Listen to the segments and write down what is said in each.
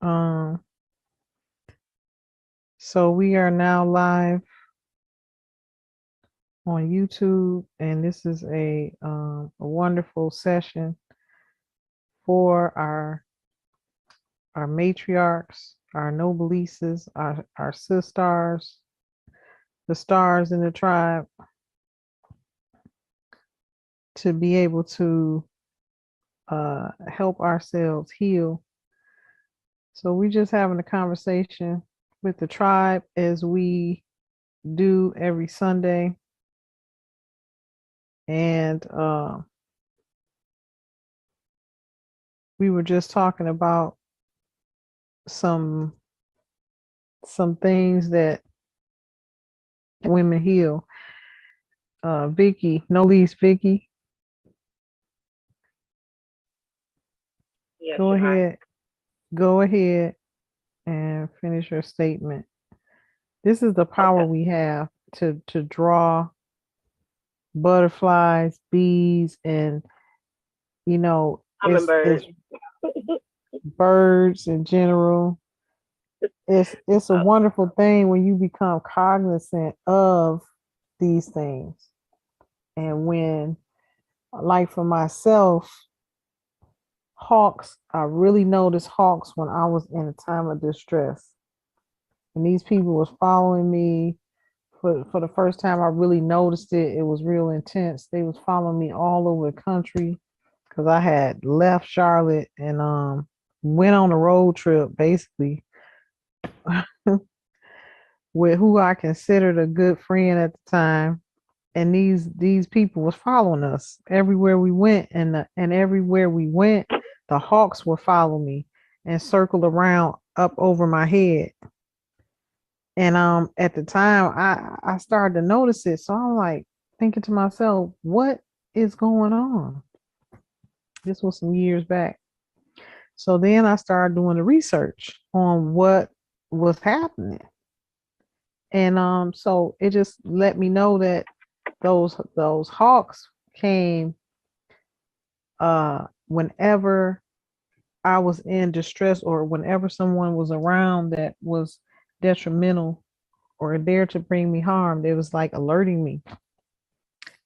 Um, so we are now live on YouTube, and this is a wonderful session for our matriarchs, our noblices, our sisters, the stars in the tribe, to be able to help ourselves heal. So we just having a conversation with the tribe as we do every Sunday, and we were just talking about some things that women heal. Vicky, no least Vicky, Yes, go you're right. ahead, go ahead and finish your statement. This is the power Okay. we have to draw butterflies, bees, and it's Hummingbird. birds in general. It's a Uh, wonderful thing when you become cognizant of these things. And when, like for myself, hawks, I really noticed hawks when I was in a time of distress. And these people was following me for the first time. I really noticed it. It was real intense. They was following me all over the country because I had left Charlotte and went on a road trip basically with who I considered a good friend at the time. And these people was following us everywhere we went, and everywhere we went, the hawks would follow me and circle around up over my head. And at the time I started to notice it. So I'm like thinking to myself, what is going on? This was some years back. So then I started doing the research on what was happening. And so it just let me know that those hawks came whenever I was in distress, or whenever someone was around that was detrimental or there to bring me harm. They was like alerting me.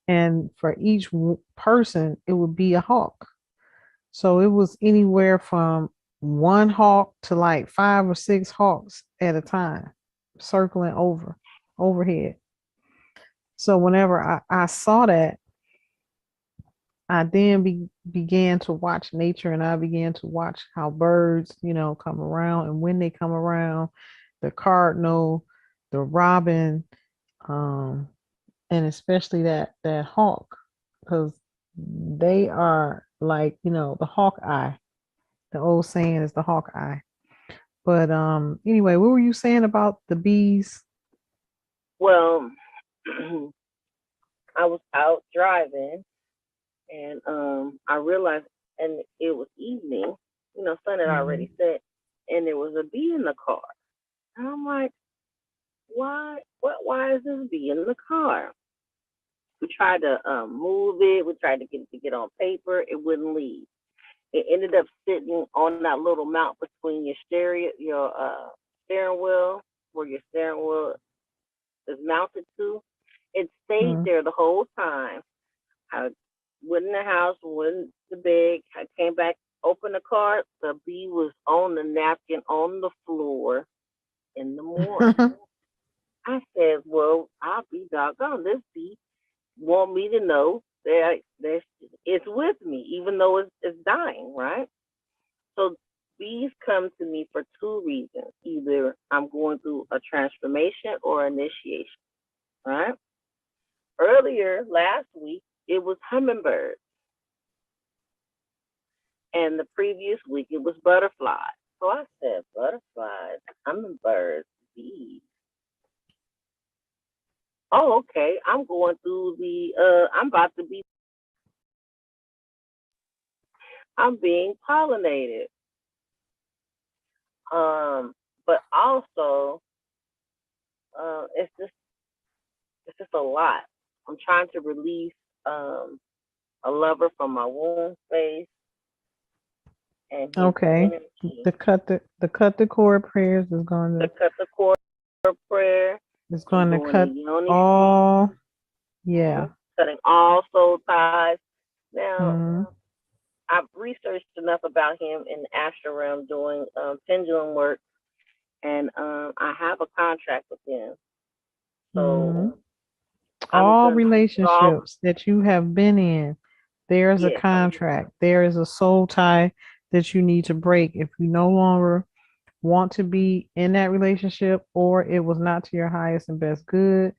And for each person, it would be a hawk. So it was anywhere from one hawk to like 5 or 6 hawks at a time, circling overhead. So whenever I saw that, I then began to watch nature, and I began to watch how birds, come around, and when they come around, the cardinal, the robin, um, and especially that hawk, because they are like, the hawk eye. The old saying is the hawk eye. But anyway, what were you saying about the bees? well, I was out driving and I realized, and it was evening, sun had Hmm. already set, and there was a bee in the car. And I'm like, why? Why is this bee in the car? We tried to move it. We tried to get it to get on paper. It wouldn't leave. It ended up sitting on that little mount between your steering wheel, where your steering wheel is mounted to. It stayed Hmm. there the whole time. I went in the house, went to bed. I came back, opened the car. The bee was on the napkin on the floor in the morning. I said, well, I'll be doggone. This bee want me to know that it's with me, even though it's dying, right? So bees come to me for two reasons. Either I'm going through a transformation or initiation, right? Earlier last week, it was hummingbirds, and the previous week, it was butterflies. So I said, butterflies, hummingbirds, bees. Oh, okay. I'm about to be, I'm being pollinated. But also, uh, it's just, it's just a lot. I'm trying to release, a lover from my womb space, and his Okay. energy. The cut the cord prayers is going The to cut the cord prayer is and going to doing the cut yoni steam, all. Yeah. cutting all soul ties. Now, Mm-hmm. I've researched enough about him in the astral realm doing pendulum work, and I have a contract with him. Mm-hmm. So I'm All gonna resolve. relationships that you have been in, there's a Yes, contract. There is a soul tie that you need to break if you no longer want to be in that relationship or it was not to your highest and best good.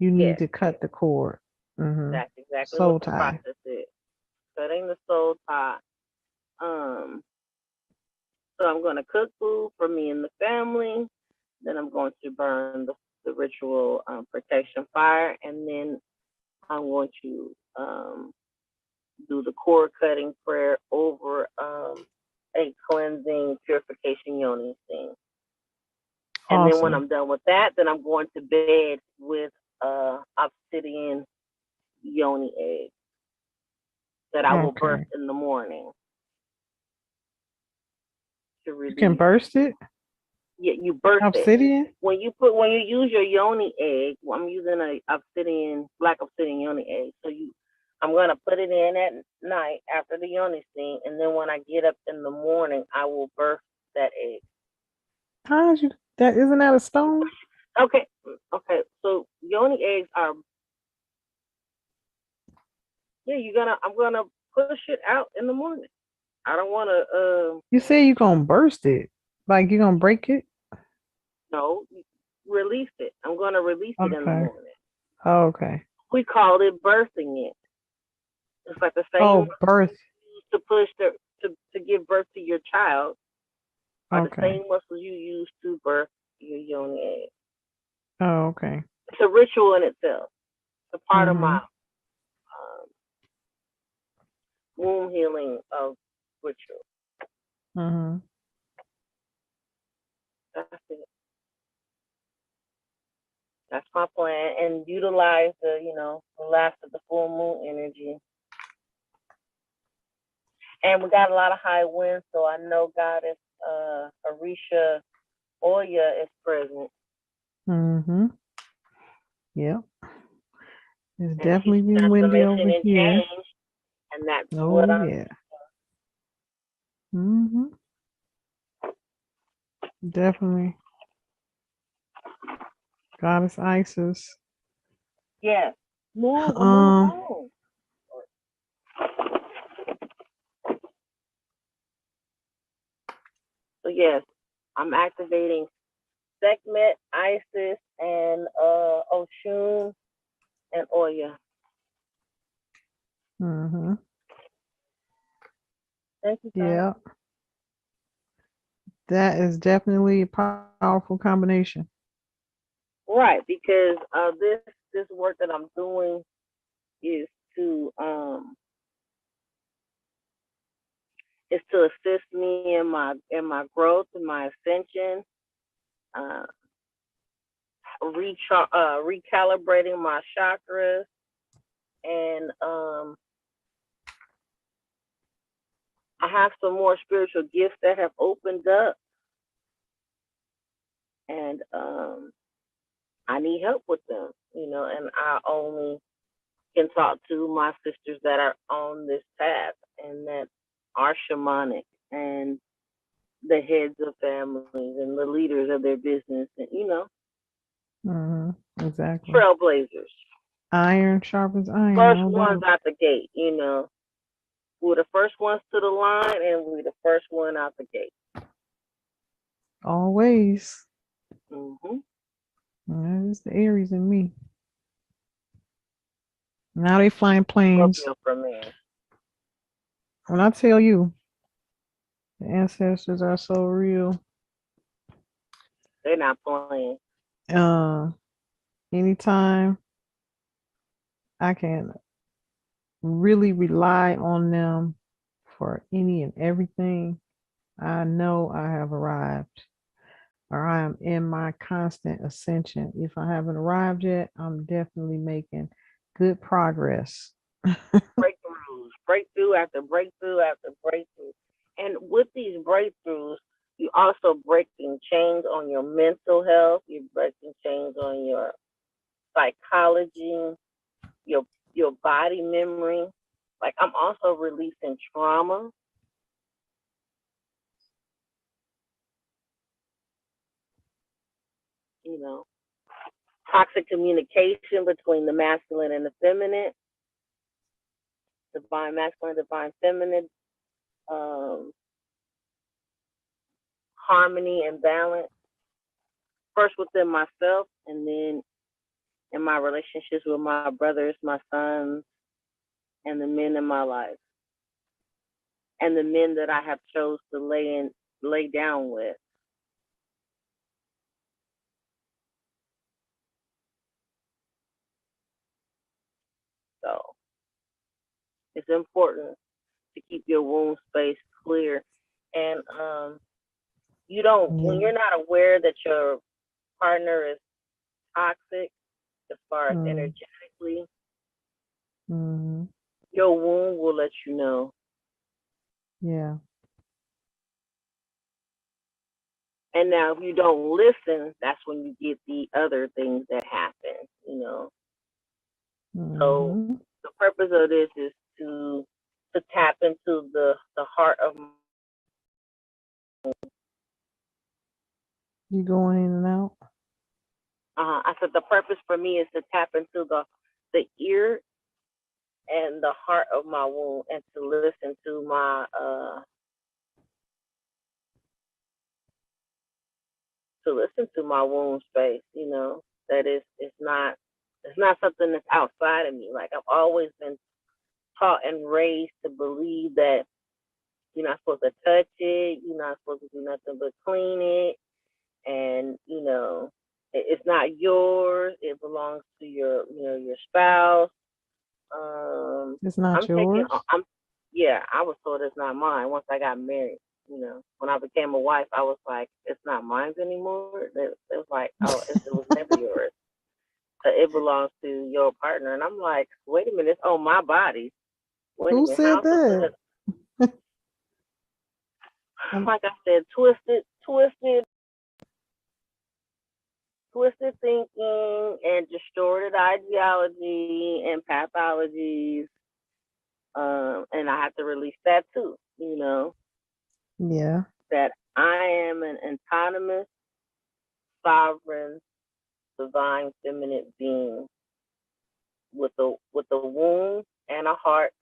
You need yes, to cut the cord. Mm-hmm. that's exactly what Soul the tie. process is. Cutting the soul tie. Um, so I'm gonna cook food for me and the family. Then I'm going to burn the ritual protection fire, and then I'm going to do the cord cutting prayer over a cleansing purification yoni thing. And then when Awesome. I'm done with that, then I'm going to bed with obsidian yoni egg that I will birth Okay. in the morning to You can release. burst it. Yeah, you birth it. Obsidian. When you use your yoni egg, well, I'm using a obsidian black obsidian yoni egg. So I'm gonna put it in at night after the yoni steam, and then when I get up in the morning, I will birth that egg. How's you that isn't that a stone? Okay, okay. So yoni eggs are, yeah. I'm gonna push it out in the morning. I don't want to You say you're gonna burst it. Like you're gonna break it? no, release it. I'm gonna release it in the Okay. morning. Oh, okay. We call it birthing it. It's like the same Oh, birth. to push to give birth to your child are the Okay. same muscles you use to birth your young egg. Oh, okay. It's a ritual in itself. It's a part of my Mm-hmm. womb healing of ritual. Mm-hmm. That's it. That's my plan, and utilize the last of the full moon energy. And we got a lot of high winds, so I know Goddess Arisha Oya is present, Mm-hmm. Yep. It's and she's definitely been windy transformation over and here. change, and that's what Oh yeah. Mm-hmm. Definitely. Goddess Isis. yes. Move, move, Um, move. So yes, I'm activating Sekhmet, Isis, and Oshun and Oya. mm-hmm. Thank you, God. Yeah. That is definitely a powerful combination. Right, because this work that I'm doing is to um is to assist me in my growth and my ascension, uh, recalibrating my chakras, and I have some more spiritual gifts that have opened up, and I need help with them, and I only can talk to my sisters that are on this path and that are shamanic and the heads of families and the leaders of their business and Mm-hmm. Exactly. trailblazers. Iron sharpens iron, First no ones doubt. out the gate, We're the first ones to the line and we're the first one out the gate. Always. Mm-hmm. That is the Aries in me. Now they flying planes. Scorpio for me. When I tell you, the ancestors are so real. They're not playing. Uh, anytime I can really rely on them for any and everything, I know I have arrived or I am in my constant ascension. If I haven't arrived yet, I'm definitely making good progress. Breakthroughs, breakthrough after breakthrough after breakthrough. And with these breakthroughs, also breaking chains on your mental health. You're breaking chains on your psychology, your your body memory. Like I'm also releasing trauma. You know, toxic communication between the masculine and the feminine, divine masculine, divine feminine, um, harmony and balance. First within myself, and then in my relationships with my brothers, my sons, and the men in my life, and the men that I have chose to lay down with. So it's important to keep your wound space clear. And you don't, when Yeah. you're not aware that your partner is toxic as far as Mm. energetically, Mm. your wound will let you know. Yeah. And now if you don't listen, that's when you get the other things that happen. So Mm-hmm. the purpose of this is to tap into the heart of. You going in and out? I said the purpose for me is to tap into the ear and the heart of my womb, and to listen to my womb space. That is it's not something that's outside of me. Like I've always been taught and raised to believe that you're not supposed to touch it, you're not supposed to do nothing but clean it, and it's not yours. It belongs to your spouse. It's not I'm taking. yours. I'm Yeah. I was told it's not mine once I got married. When I became a wife, I was like, it's not mine anymore. It was like, oh, it was never yours. It belongs to your partner. And I'm like, wait a minute, it's on my body. Wait a Who minute, said how's that? it? Um, Like I said, twisted thinking and distorted ideology and pathologies. And I have to release that too. yeah. That I am an autonomous, sovereign, divine, feminine being with a womb and a heart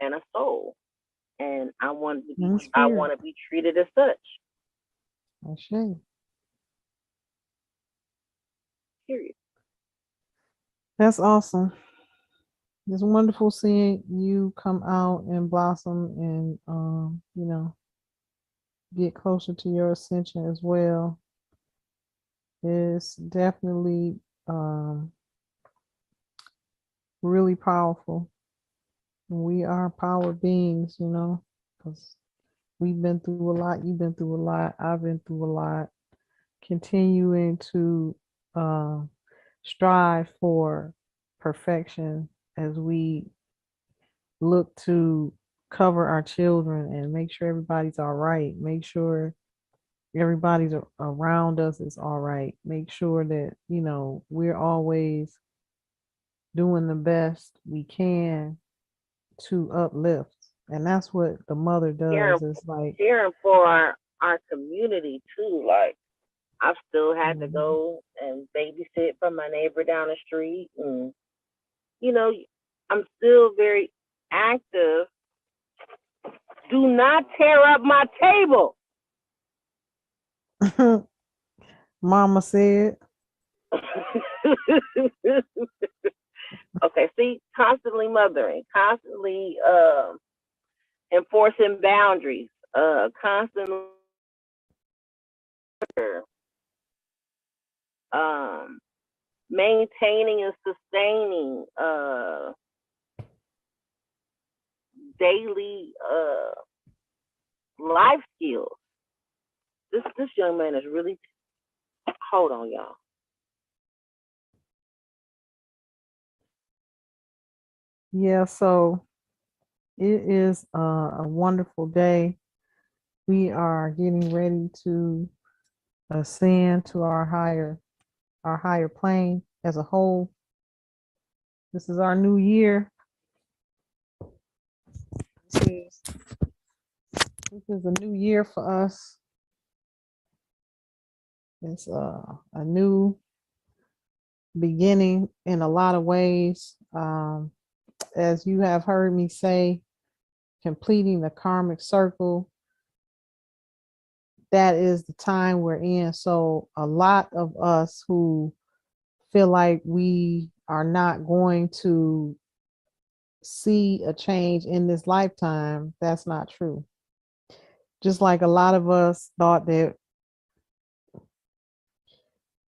and a soul, and In I spirit. want to be treated as such. I see. Period. That's awesome. It's wonderful seeing you come out and blossom and get closer to your ascension as well. It's definitely really powerful. We are power beings, because we've been through a lot. You've been through a lot. I've been through a lot. Continuing to uh, strive for perfection as we look to cover our children and make sure everybody's all right. Make sure everybody's around us is all right. Make sure that, we're always doing the best we can to uplift. And that's what the mother Caring, does. It's like, caring for our community too. Like I've still had to mhm. go and babysit for my neighbor down the street, and you know, I'm still very active. Do not tear up my table. Mama said, Okay, see, constantly mothering, constantly enforcing boundaries, constantly um, maintaining and sustaining daily life skills. This young man is really. Hold on, y'all. yeah, so it is a wonderful day. We are getting ready to ascend to our higher plane as a whole. This is our new year. This is, this is a new year for us. It's a new beginning in a lot of ways. As you have heard me say, completing the karmic circle, that is the time we're in. So a lot of us who feel like we are not going to see a change in this lifetime, that's not true. Just like a lot of us thought that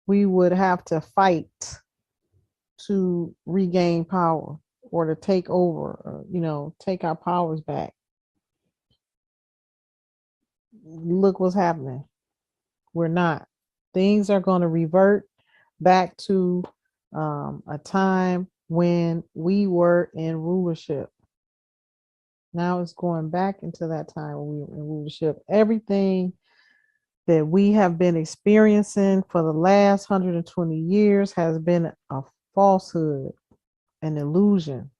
we would have to fight to regain power or to take over, or, take our powers back. Look what's happening. We're not. Things are going to revert back to a time when we were in rulership. Now it's going back into that time when we were in rulership. Everything that we have been experiencing for the last 120 years has been a falsehood, an illusion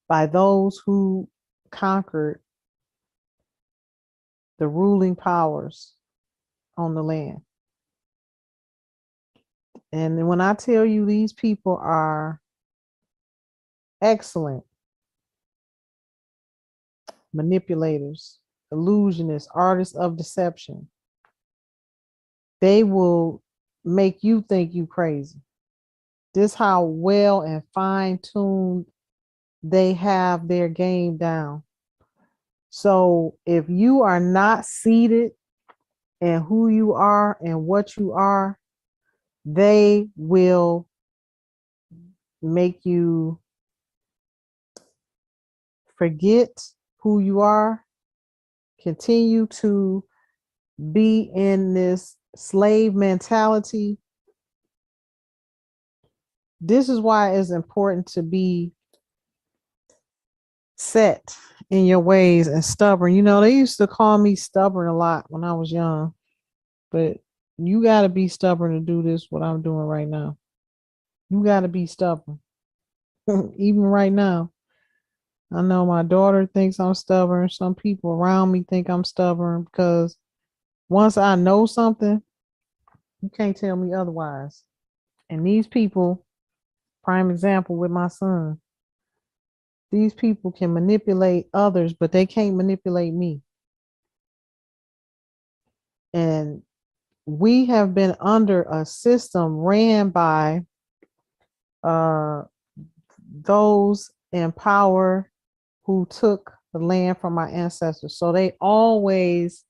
by those who conquered the ruling powers on the land. And when I tell you these people are excellent manipulators, illusionists, artists of deception, they will make you think you crazy. This how well and fine-tuned they have their game down. So if you are not seated in who you are and what you are, they will make you forget who you are, continue to be in this slave mentality. This is why it's important to be set in your ways and stubborn. They used to call me stubborn a lot when I was young, but you got to be stubborn to do this, what I'm doing right now. You got to be stubborn. Even right now, I know my daughter thinks I'm stubborn. Some people around me think I'm stubborn because once I know something, you can't tell me otherwise. And these people, prime example with my son, these people can manipulate others, but they can't manipulate me. And we have been under a system ran by uh, those in power who took the land from our ancestors. So they always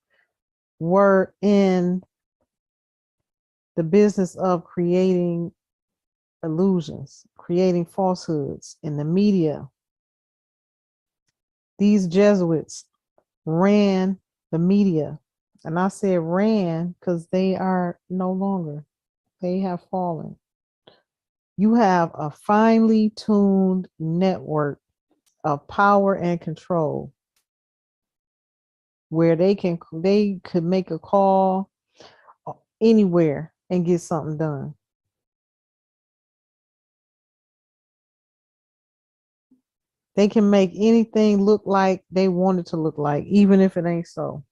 were in the business of creating illusions, creating falsehoods in the media. These Jesuits ran the media. And I said ran because they are no longer. They have fallen. You have a finely tuned network of power and control where they could make a call anywhere and get something done. They can make anything look like they want it to look like, even if it ain't so.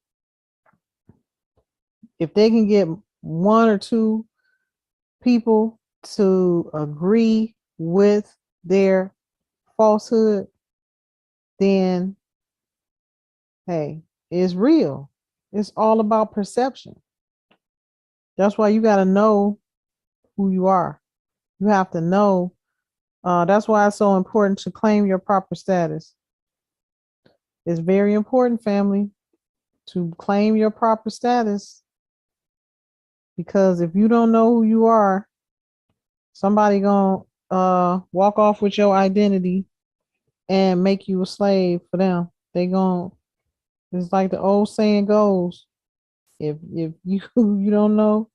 If they can get one or two people to agree with their falsehood, then hey, it's real. It's all about perception. That's why you got to know who you are. You have to know. That's why it's so important to claim your proper status. It's very important, family, to claim your proper status, because if you don't know who you are, somebody gonna walk off with your identity and make you a slave for them. They gonna, it's like the old saying goes, if you you don't know,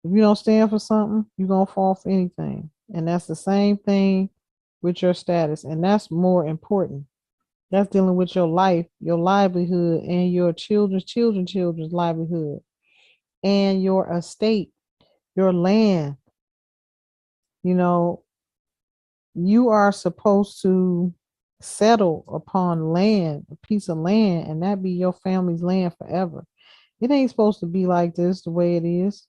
if you don't stand for something, you're gonna fall for anything. And that's the same thing with your status. And that's more important. That's dealing with your life, your livelihood, and your children's livelihood, and your estate, your land. You know, you are supposed to settle upon land, a piece of land, and that be your family's land forever. It ain't supposed to be like this the way it is,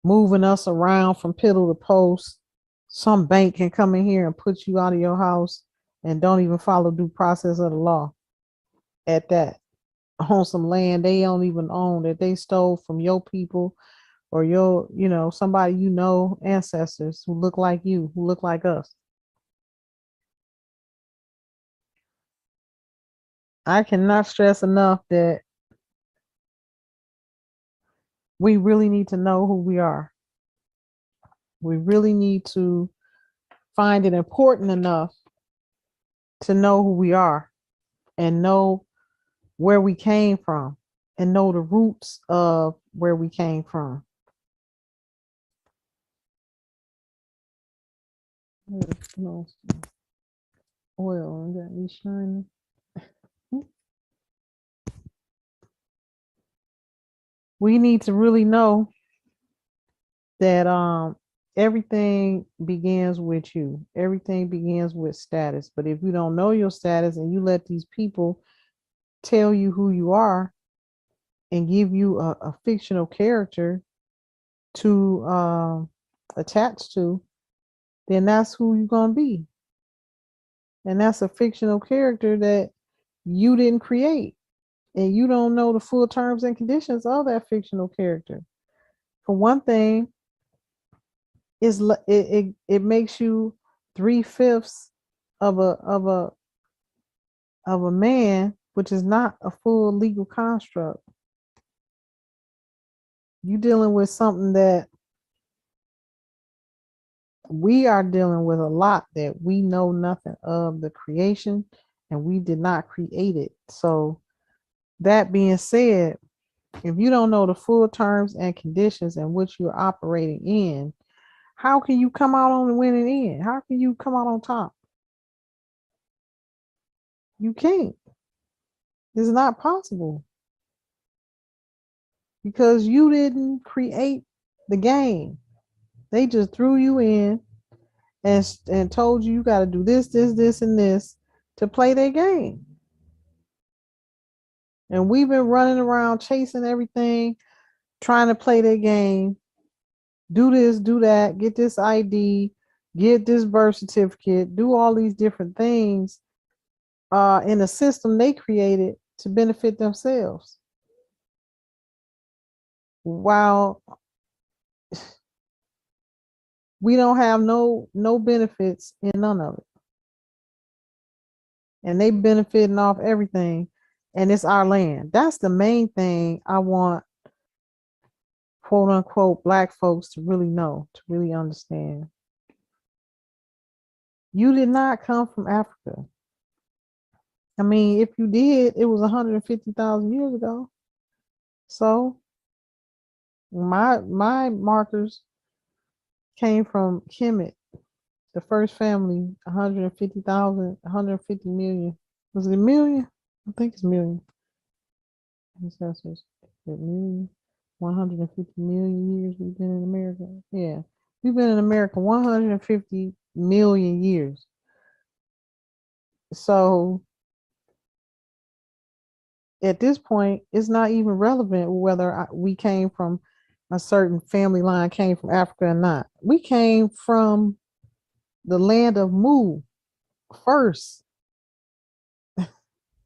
moving us around from pillar to post. Some bank can come in here and put you out of your house and don't even follow due process of the law at that, on some land they don't even own, that they stole from your people or your, somebody, ancestors who look like you, who look like us. I cannot stress enough that we really need to know who we are. We really need to find it important enough to know who we are and know where we came from and know the roots of where we came from. No oil and got me shining. We need to really know that everything begins with you. Everything begins with status. But if you don't know your status and you let these people tell you who you are and give you a fictional character to attach to, then that's who you're gonna be. And that's a fictional character that you didn't create. And you don't know the full terms and conditions of that fictional character. For one thing, it makes you 3/5 of a man, which is not a full legal construct. You dealing with something that we are dealing with, a lot that we know nothing of the creation, and we did not create it. So that being said, if you don't know the full terms and conditions in which you're operating in, how can you come out on the winning end? How can you come out on top? You can't. It's not possible because you didn't create the game. They just threw you in and told you got to do this, and this to play their game. And we've been running around chasing everything, trying to play their game. Do this, do that, get this ID, get this birth certificate, do all these different things in a system they created to benefit themselves. While we don't have no benefits in none of it. And they benefiting off everything. And it's our land. That's the main thing I want, quote unquote, black folks to really know, to really understand. You did not come from Africa. I mean, if you did, it was 150,000 years ago. So my markers came from Kemet, the first family, 150,000, 150 million. Was it a million? I think it's a million. Ancestors, a million, 150 million years we've been in America. Yeah, we've been in America 150 million years. So at this point, it's not even relevant whether we came from a certain family line, came from Africa or not. We came from the land of Mu first.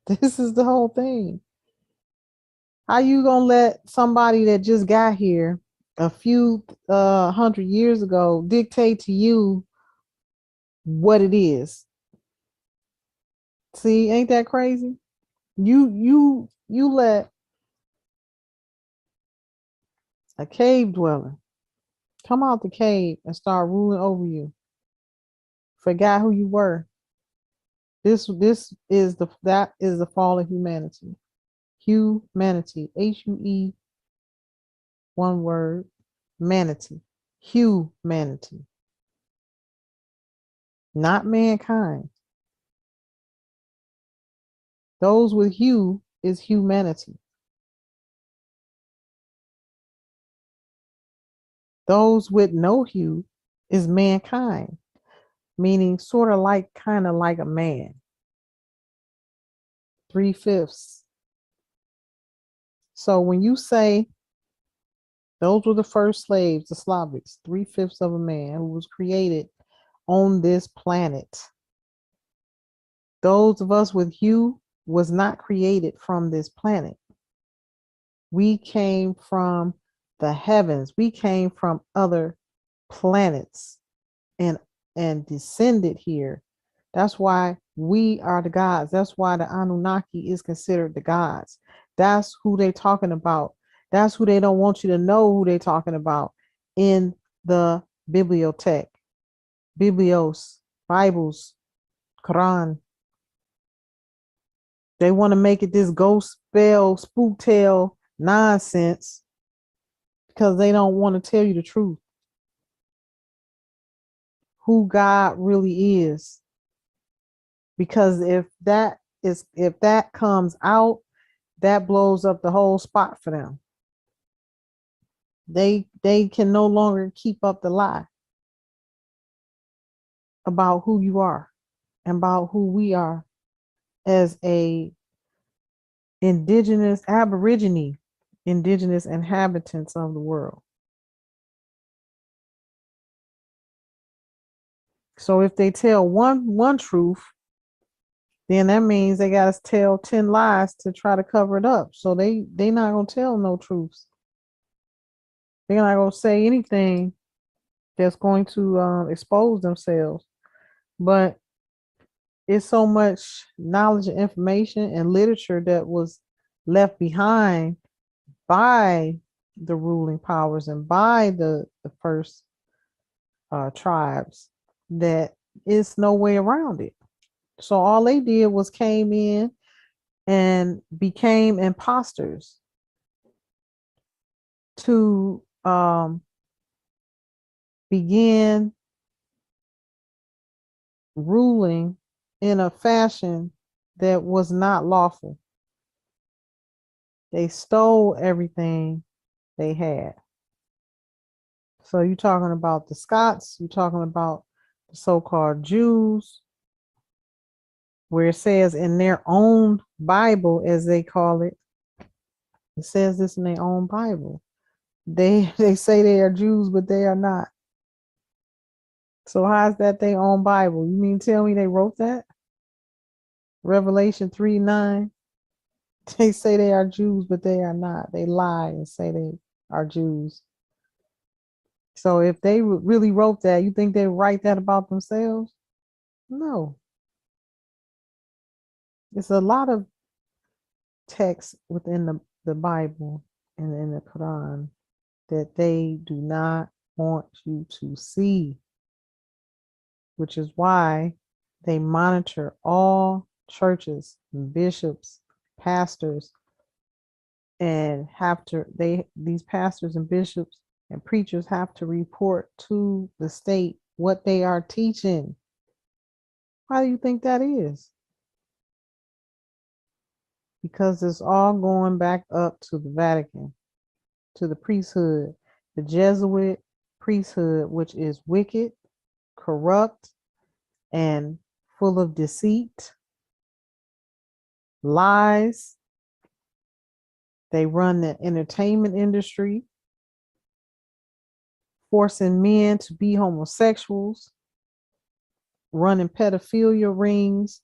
This is the whole thing. How you gonna let somebody that just got here a few 100 years ago dictate to you what it is? See, ain't that crazy? You let a cave dweller come out the cave and start ruling over you. Forgot who you were. This is the fall of humanity. Humanity. HUE, one word, manatee. Humanity. Not mankind. Those with hue is humanity. Those with no hue is mankind, meaning sort of like, kind of like a man. 3/5. So when you say those were the first slaves, the Slavics, 3/5 of a man who was created on this planet. Those of us with hue was not created from this planet. We came from the heavens. We came from other planets and descended here. That's why we are the gods. That's why the Anunnaki is considered the gods. That's who they're talking about. That's who they don't want you to know who they're talking about in the bibliothèque, Biblios, Bibles, Quran. They want to make it this ghost spell, spook tale nonsense because they don't want to tell you the truth. Who God really is. Because if that comes out, that blows up the whole spot for them. They can no longer keep up the lie about who you are and about who we are as a indigenous inhabitants of the world. So if they tell one truth, then that means they got to tell 10 lies to try to cover it up. So they not gonna tell no truths. They're not gonna say anything that's going to expose themselves. But it's so much knowledge and information and literature that was left behind by the ruling powers and by the first tribes that it's no way around it. So all they did was came in and became imposters to begin ruling in a fashion that was not lawful. They stole everything they had. So you're talking about the Scots, you're talking about the so-called Jews, where it says in their own Bible, as they call it, it says this in their own Bible. They say they are Jews, but they are not. So how is that their own Bible? You mean tell me they wrote that? Revelation 3:9. They say they are Jews, but they are not. They lie and say they are Jews. So if they really wrote that, you think they write that about themselves? No. It's a lot of text within the Bible and in the Quran that they do not want you to see, which is why they monitor all churches, bishops, pastors, and these pastors and bishops and preachers have to report to the state what they are teaching. Why do you think that is? Because it's all going back up to the Vatican, to the priesthood, the Jesuit priesthood, which is wicked, corrupt, and full of deceit, lies. They run the entertainment industry, forcing men to be homosexuals, running pedophilia rings.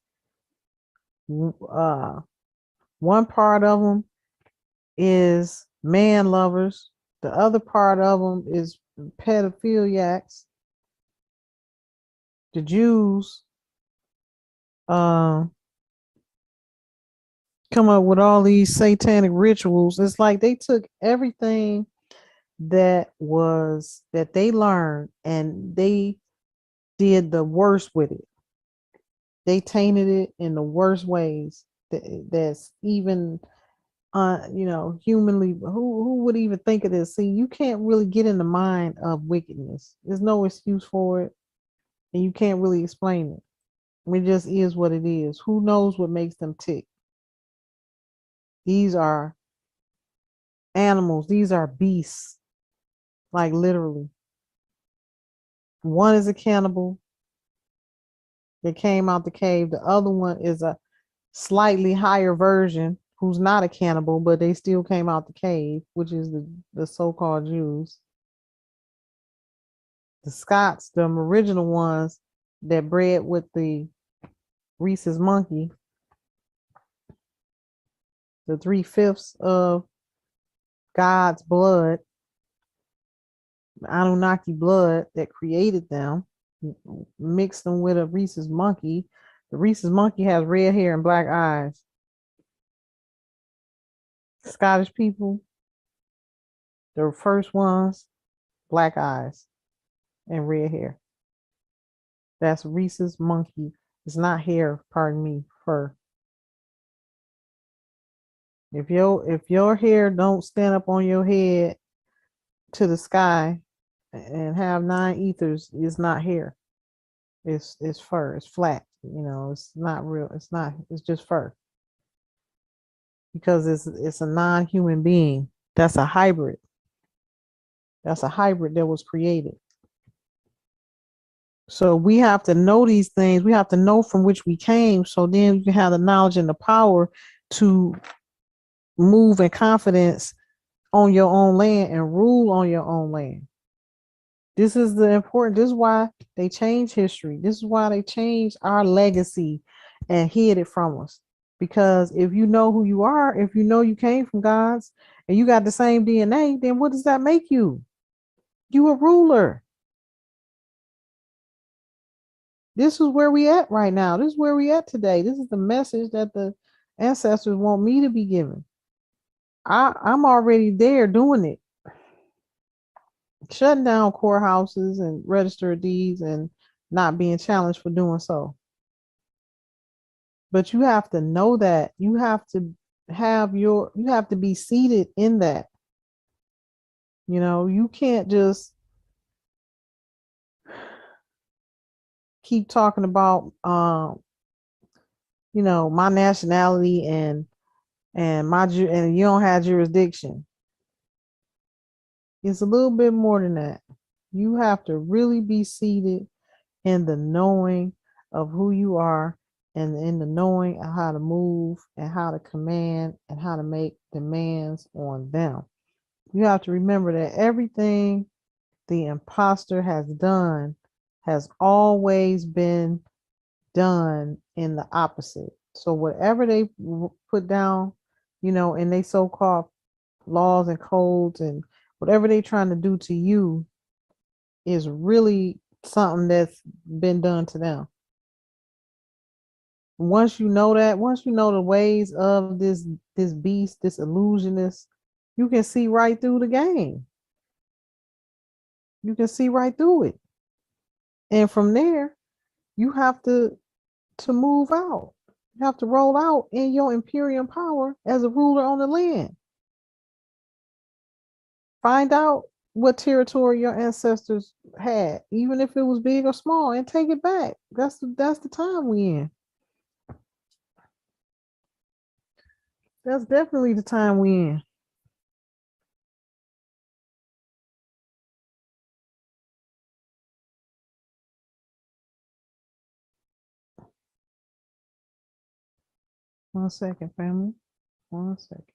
One part of them is man lovers. The other part of them is pedophiliacs. The Jews come up with all these satanic rituals. It's like they took everything that they learned and they did the worst with it. They tainted it in the worst ways that's even humanly, who would even think of this? See, you can't really get in the mind of wickedness. There's no excuse for it, and you can't really explain it. It just is what it is. Who knows what makes them tick? These are animals. These are beasts, like literally. One is a cannibal that came out the cave. The other one is a slightly higher version who's not a cannibal, but they still came out the cave, which is the so-called Jews. The Scots, the original ones that bred with the rhesus monkey, the 3/5 of God's blood, Anunnaki blood that created them, mixed them with a rhesus monkey. The rhesus monkey has red hair and black eyes. Scottish people, the first ones, black eyes and red hair. That's rhesus monkey. It's not hair, pardon me, fur. If your hair don't stand up on your head to the sky and have 9 ethers, it's not hair. It's fur. It's flat. It's not real. It's not. It's just fur because it's a non-human being. That's a hybrid. That's a hybrid that was created. So we have to know these things. We have to know from which we came. So then you can have the knowledge and the power to move in confidence on your own land and rule on your own land. This is the important. This is why they change history. This is why they change our legacy and hid it from us. Because if you know who you are, if you know you came from God's and you got the same DNA, then what does that make you? You a ruler. This is where we at right now. This is where we at today. This is the message that the ancestors want me to be given. I'm already there doing it, shutting down courthouses and register of deeds and not being challenged for doing so. But you have to know that. You have to you have to be seated in that. You can't just keep talking about my nationality and and you don't have jurisdiction. It's a little bit more than that. You have to really be seated in the knowing of who you are and in the knowing of how to move and how to command and how to make demands on them. You have to remember that everything the imposter has done has always been done in the opposite. So whatever they put down, in they so-called laws and codes and whatever they're trying to do to you is really something that's been done to them. Once you know that, once you know the ways of this beast, this illusionist, you can see right through the game. You can see right through it. And from there, you have to move out. You have to roll out in your imperial power as a ruler on the land. Find out what territory your ancestors had, even if it was big or small, and take it back. That's the time we in. That's definitely the time we in. One second, family. One second.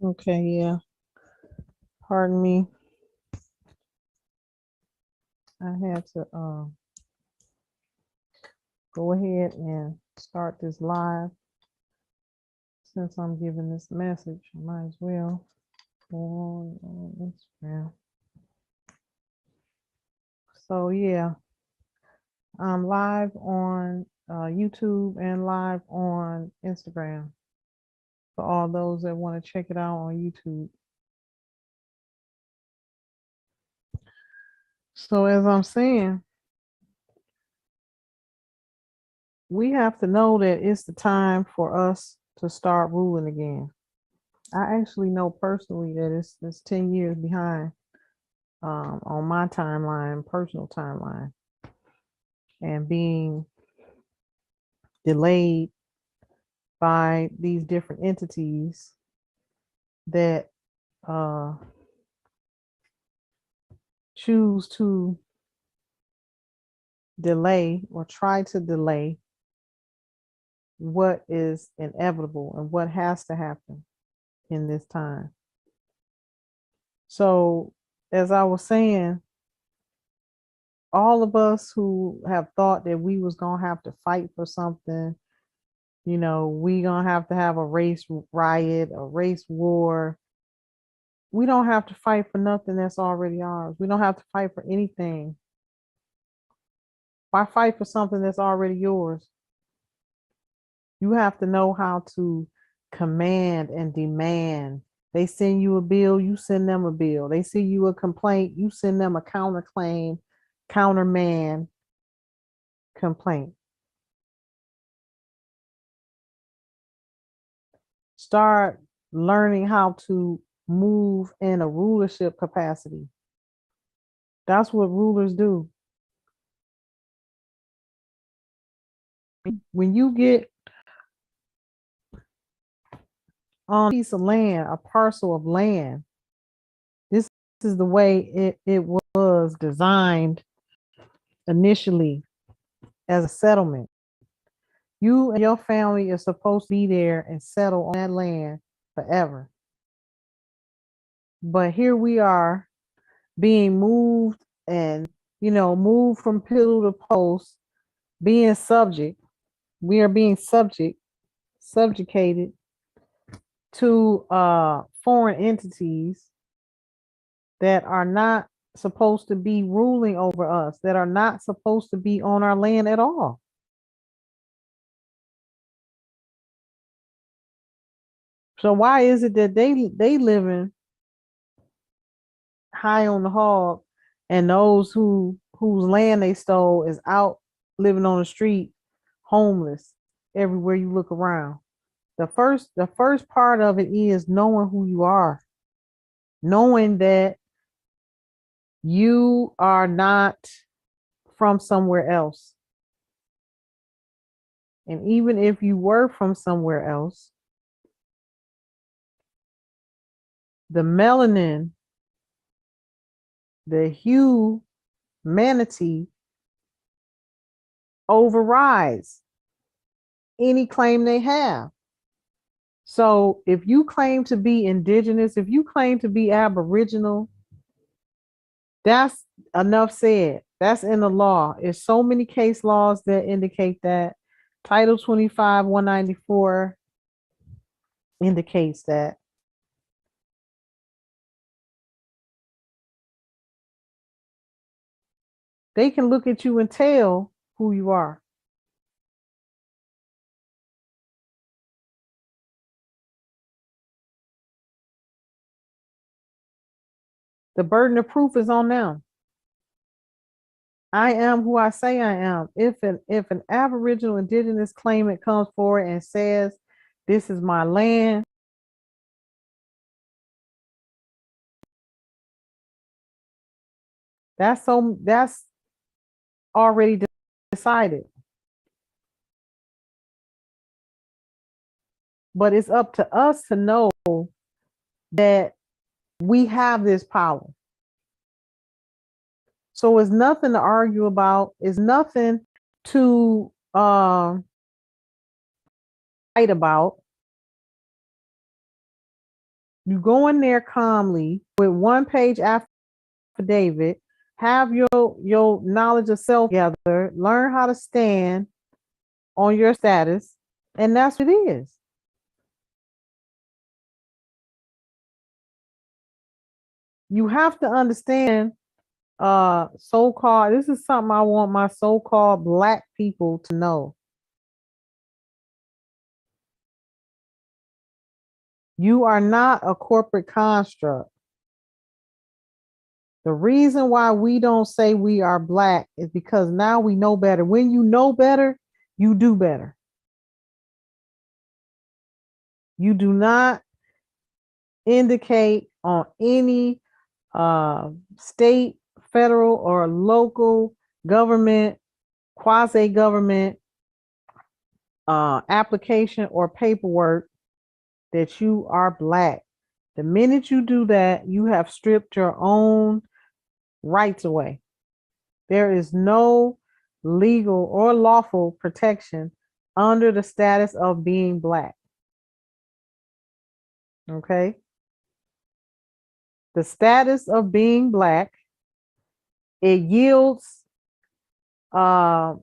Okay, yeah. Pardon me. I had to go ahead and start this live. Since I'm giving this message, I might as well go on Instagram. So yeah, I'm live on YouTube and live on Instagram for all those that want to check it out on YouTube. So as I'm saying, we have to know that it's the time for us to start ruling again. I actually know personally that it's 10 years behind on my timeline, personal timeline, and being delayed by these different entities that uh, choose to delay or try to delay what is inevitable and what has to happen in this time. So, as I was saying, all of us who have thought that we was gonna have to fight for something, we gonna have to have a race riot, a race war. We don't have to fight for nothing that's already ours. We don't have to fight for anything. Why fight for something that's already yours? You have to know how to command and demand. They send you a bill, you send them a bill. They send you a complaint, you send them a counterclaim, countermand complaint. Start learning how to move in a rulership capacity. That's what rulers do. When you get on a piece of land, a parcel of land, this is the way it was designed initially as a settlement. You and your family is supposed to be there and settle on that land forever. But here we are being moved and, moved from pillar to post, being subject. We are being subjugated to foreign entities that are not supposed to be ruling over us, that are not supposed to be on our land at all. So why is it that they living high on the hog, and those whose land they stole is out living on the street, homeless everywhere you look around? The first part of it is knowing who you are, knowing that you are not from somewhere else. And even if you were from somewhere else, the melanin, the humanity overrides any claim they have. So if you claim to be indigenous, if you claim to be aboriginal, that's enough said. That's in the law. There's so many case laws that indicate that. Title 25, 194 indicates that. They can look at you and tell who you are. The burden of proof is on them. I am who I say I am. If an Aboriginal indigenous claimant comes forward and says, "This is my land," that's already decided. But it's up to us to know that we have this power. So it's nothing to argue about. It's nothing to fight about. You go in there calmly with one page affidavit, have your knowledge of self together, learn how to stand on your status, and that's what it is. You have to understand so-called, this is something I want my so-called black people to know. You are not a corporate construct. The reason why we don't say we are black is because now we know better. When you know better, you do better. You do not indicate on any state, federal, or local government, quasi government application or paperwork that you are black. The minute you do that, you have stripped your own rights away. There is no legal or lawful protection under the status of being black. Okay? The status of being black, it yields at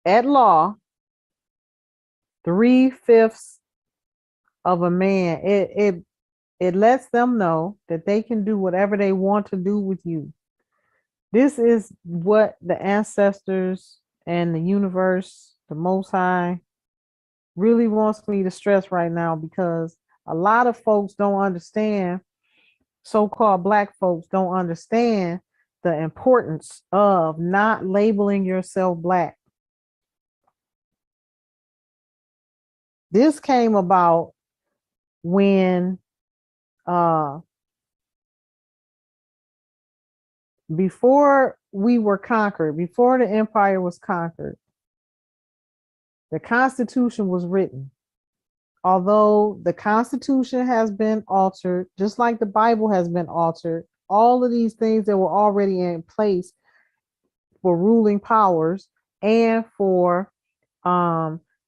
law 3/5 of a man. It lets them know that they can do whatever they want to do with you. This is what the ancestors and the universe, the Most High, really wants me to stress right now, because a lot of folks don't understand, so-called black folks don't understand the importance of not labeling yourself black. This came about when before we were conquered, before the empire was conquered, the Constitution was written. Although the Constitution has been altered, just like the Bible has been altered, all of these things that were already in place for ruling powers and for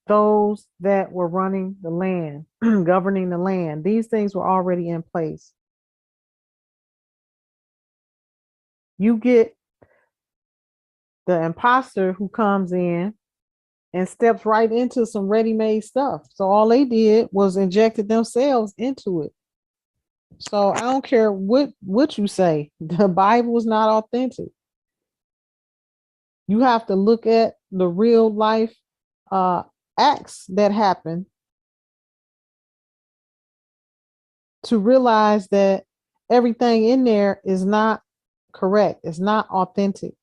those that were running the land, governing the land, these things were already in place. You get the imposter who comes in and steps right into some ready-made stuff. So all they did was injected themselves into it. So I don't care what you say. The Bible is not authentic. You have to look at the real life acts that happen to realize that everything in there is not correct. It's not authentic.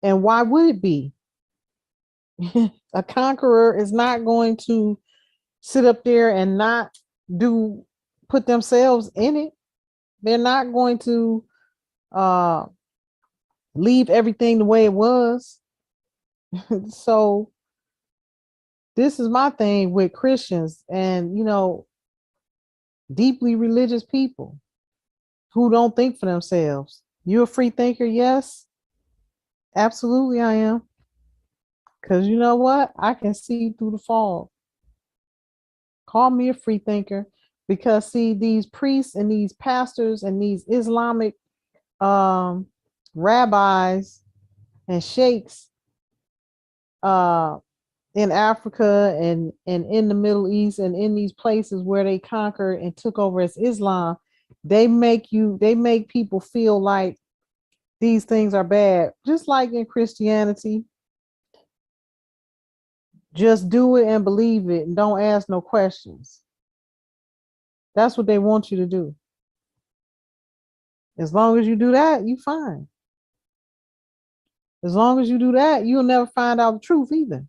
And why would it be? A conqueror is not going to sit up there and not put themselves in it. They're not going to uh leave everything the way it was. So this is my thing with Christians and, deeply religious people who don't think for themselves. You a free thinker? Yes, absolutely I am. Because you know what? I can see through the fog. Call me a free thinker, because see, these priests and these pastors and these Islamic um, rabbis and sheikhs uh, in Africa and in the Middle East and in these places where they conquered and took over as Islam, they make people feel like these things are bad, just like in Christianity. Just do it and believe it and don't ask no questions. That's what they want you to do. As long as you do that, you fine. As long as you do that, you'll never find out the truth either.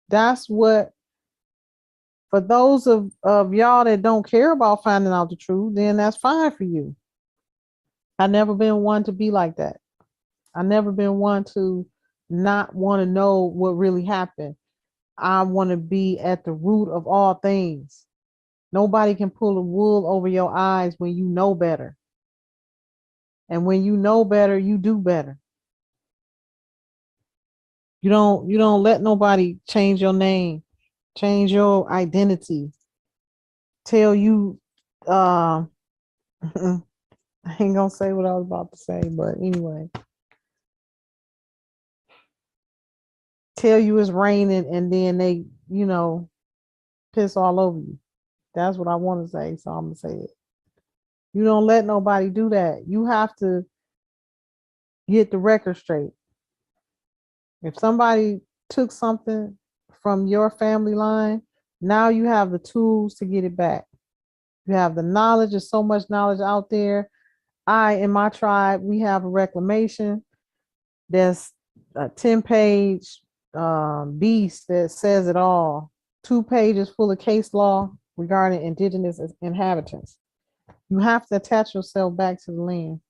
That's what, for those of y'all that don't care about finding out the truth, then that's fine for you. I never been one to be like that. I never been one to not want to know what really happened. I want to be at the root of all things. Nobody can pull the wool over your eyes when you know better. And when you know better, you do better. You don't let nobody change your name, change your identity, tell you I ain't gonna say what I was about to say, but anyway, tell you it's raining and then they, piss all over you. That's what I want to say, so I'm gonna say it. You don't let nobody do that. You have to get the record straight. If somebody took something from your family line, now you have the tools to get it back. You have the knowledge. There's so much knowledge out there. In my tribe, we have a reclamation. There's a 10-page beast that says it all. 2 pages full of case law regarding indigenous inhabitants. You have to attach yourself back to the land.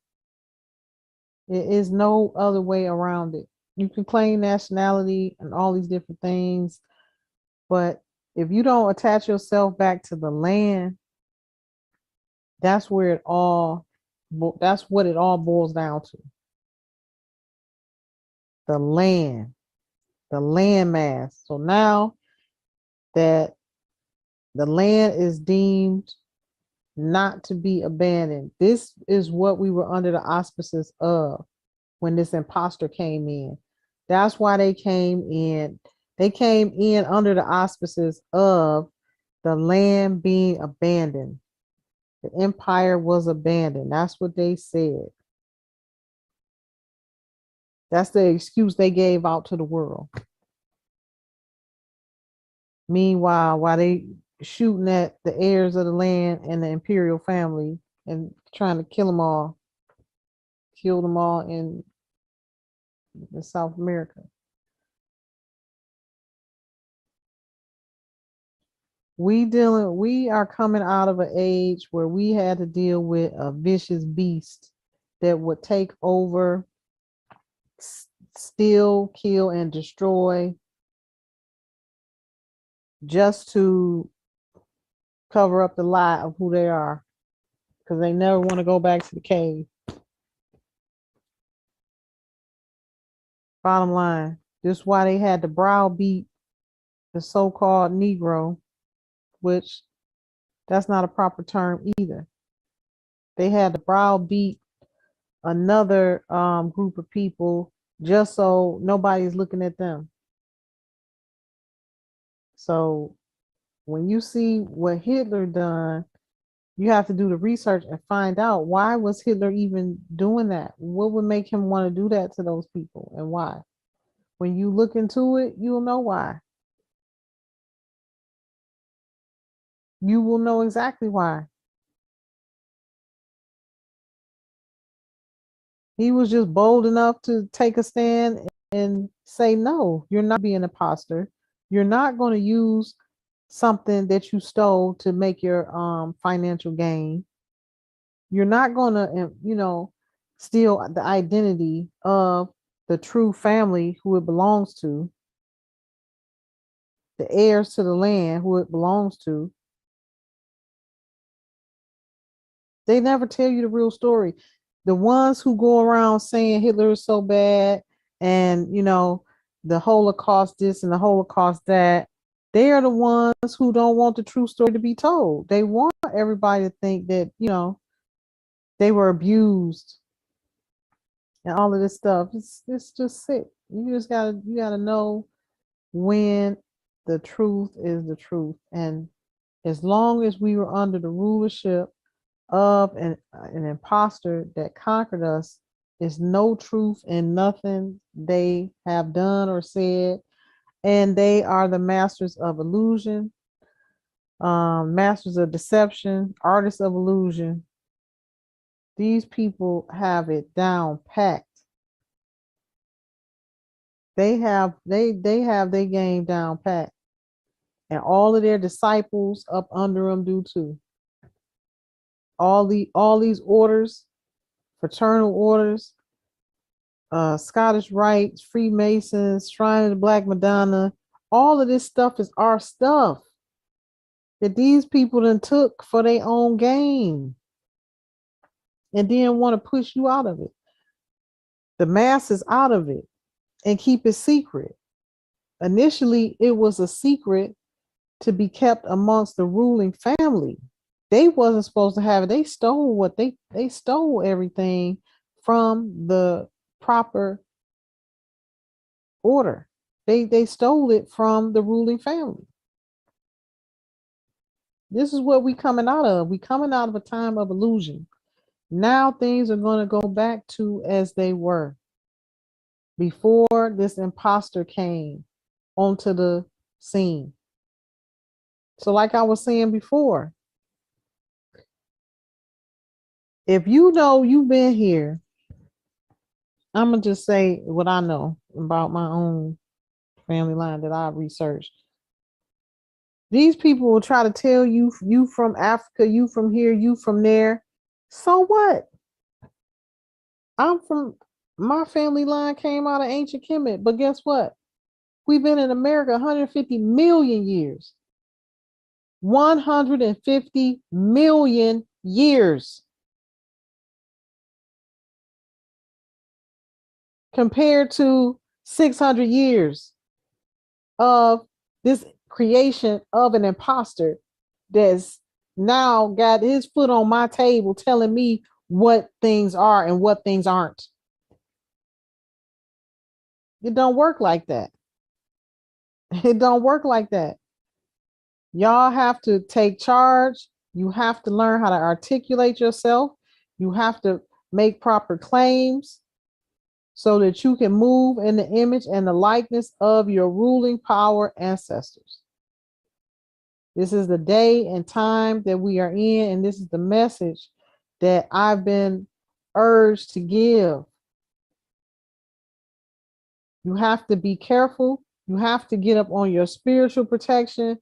There is no other way around it. You can claim nationality and all these different things, but if you don't attach yourself back to the land, that's where that's what it all boils down to. The land, the land mass. So now that the land is deemed not to be abandoned, this is what we were under the auspices of when this imposter came in. That's why they came in. They came in under the auspices of the land being abandoned. The empire was abandoned. That's what they said. That's the excuse they gave out to the world. Meanwhile, while they shooting at the heirs of the land and the imperial family and trying to kill them all in South America. We are coming out of an age where we had to deal with a vicious beast that would take over, steal, kill, and destroy just to cover up the lie of who they are, because they never want to go back to the cave. Bottom line, this is why they had to browbeat the so-called Negro, which that's not a proper term either. They had to browbeat another group of people just so nobody's looking at them. So when you see what Hitler done, you have to do the research and find out, why was Hitler even doing that? What would make him want to do that to those people, and why? When you look into it, you'll know why. You will know exactly why. He was just bold enough to take a stand and say, no, you're not being an imposter. You're not going to use something that you stole to make your financial gain. You're not going to, steal the identity of the true family who it belongs to, the heirs to the land who it belongs to. They never tell you the real story. The ones who go around saying Hitler is so bad and, the Holocaust this and the Holocaust that, they are the ones who don't want the true story to be told. They want everybody to think that, they were abused and all of this stuff. It's just sick. You gotta know when the truth is the truth. And as long as we were under the rulership of an imposter that conquered us, is no truth in nothing they have done or said. And they are the masters of illusion, masters of deception, artists of illusion. These people have it down packed. They have their game down packed. And all of their disciples up under them do too. All these orders, fraternal orders, Scottish Rites, Freemasons, Shrine of the Black Madonna, all of this stuff is our stuff that these people then took for their own gain and then want to push you out of it. The masses out of it and keep it secret. Initially, it was a secret to be kept amongst the ruling family. They wasn't supposed to have it. They stole what they stole everything from the proper order. They stole it from the ruling family. This is what we coming out of. We coming out of a time of illusion. Now things are going to go back to as they were before this imposter came onto the scene. So, like I was saying before, if you know you've been here, I'm gonna just say what I know about my own family line that I researched. These people will try to tell you, you from Africa, you from here, you from there. So what? I'm from, my family line came out of ancient Kemet, but guess what? We've been in America 150 million years. 150 million years compared to 600 years of this creation of an imposter that's now got his foot on my table telling me what things are and what things aren't. It don't work like that. It don't work like that. Y'all have to take charge. You have to learn how to articulate yourself. You have to make proper claims so that you can move in the image and the likeness of your ruling power ancestors. This is the day and time that we are in, and this is the message that I've been urged to give. You have to be careful. You have to get up on your spiritual protection.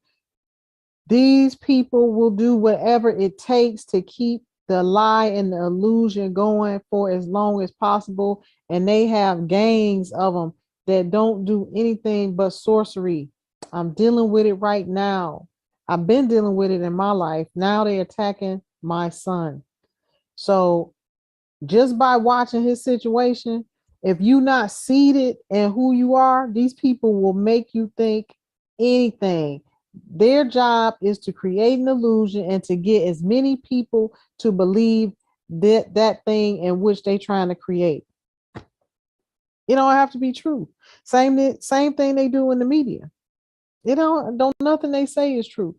These people will do whatever it takes to keep the lie and the illusion going for as long as possible. And they have gangs of them that don't do anything but sorcery. I'm dealing with it right now. I've been dealing with it in my life. Now they're attacking my son. So just by watching his situation, if you're not seated in who you are, these people will make you think anything. Their job is to create an illusion and to get as many people to believe that thing in which they're trying to create. It don't have to be true. Same thing they do in the media. It don't nothing they say is true.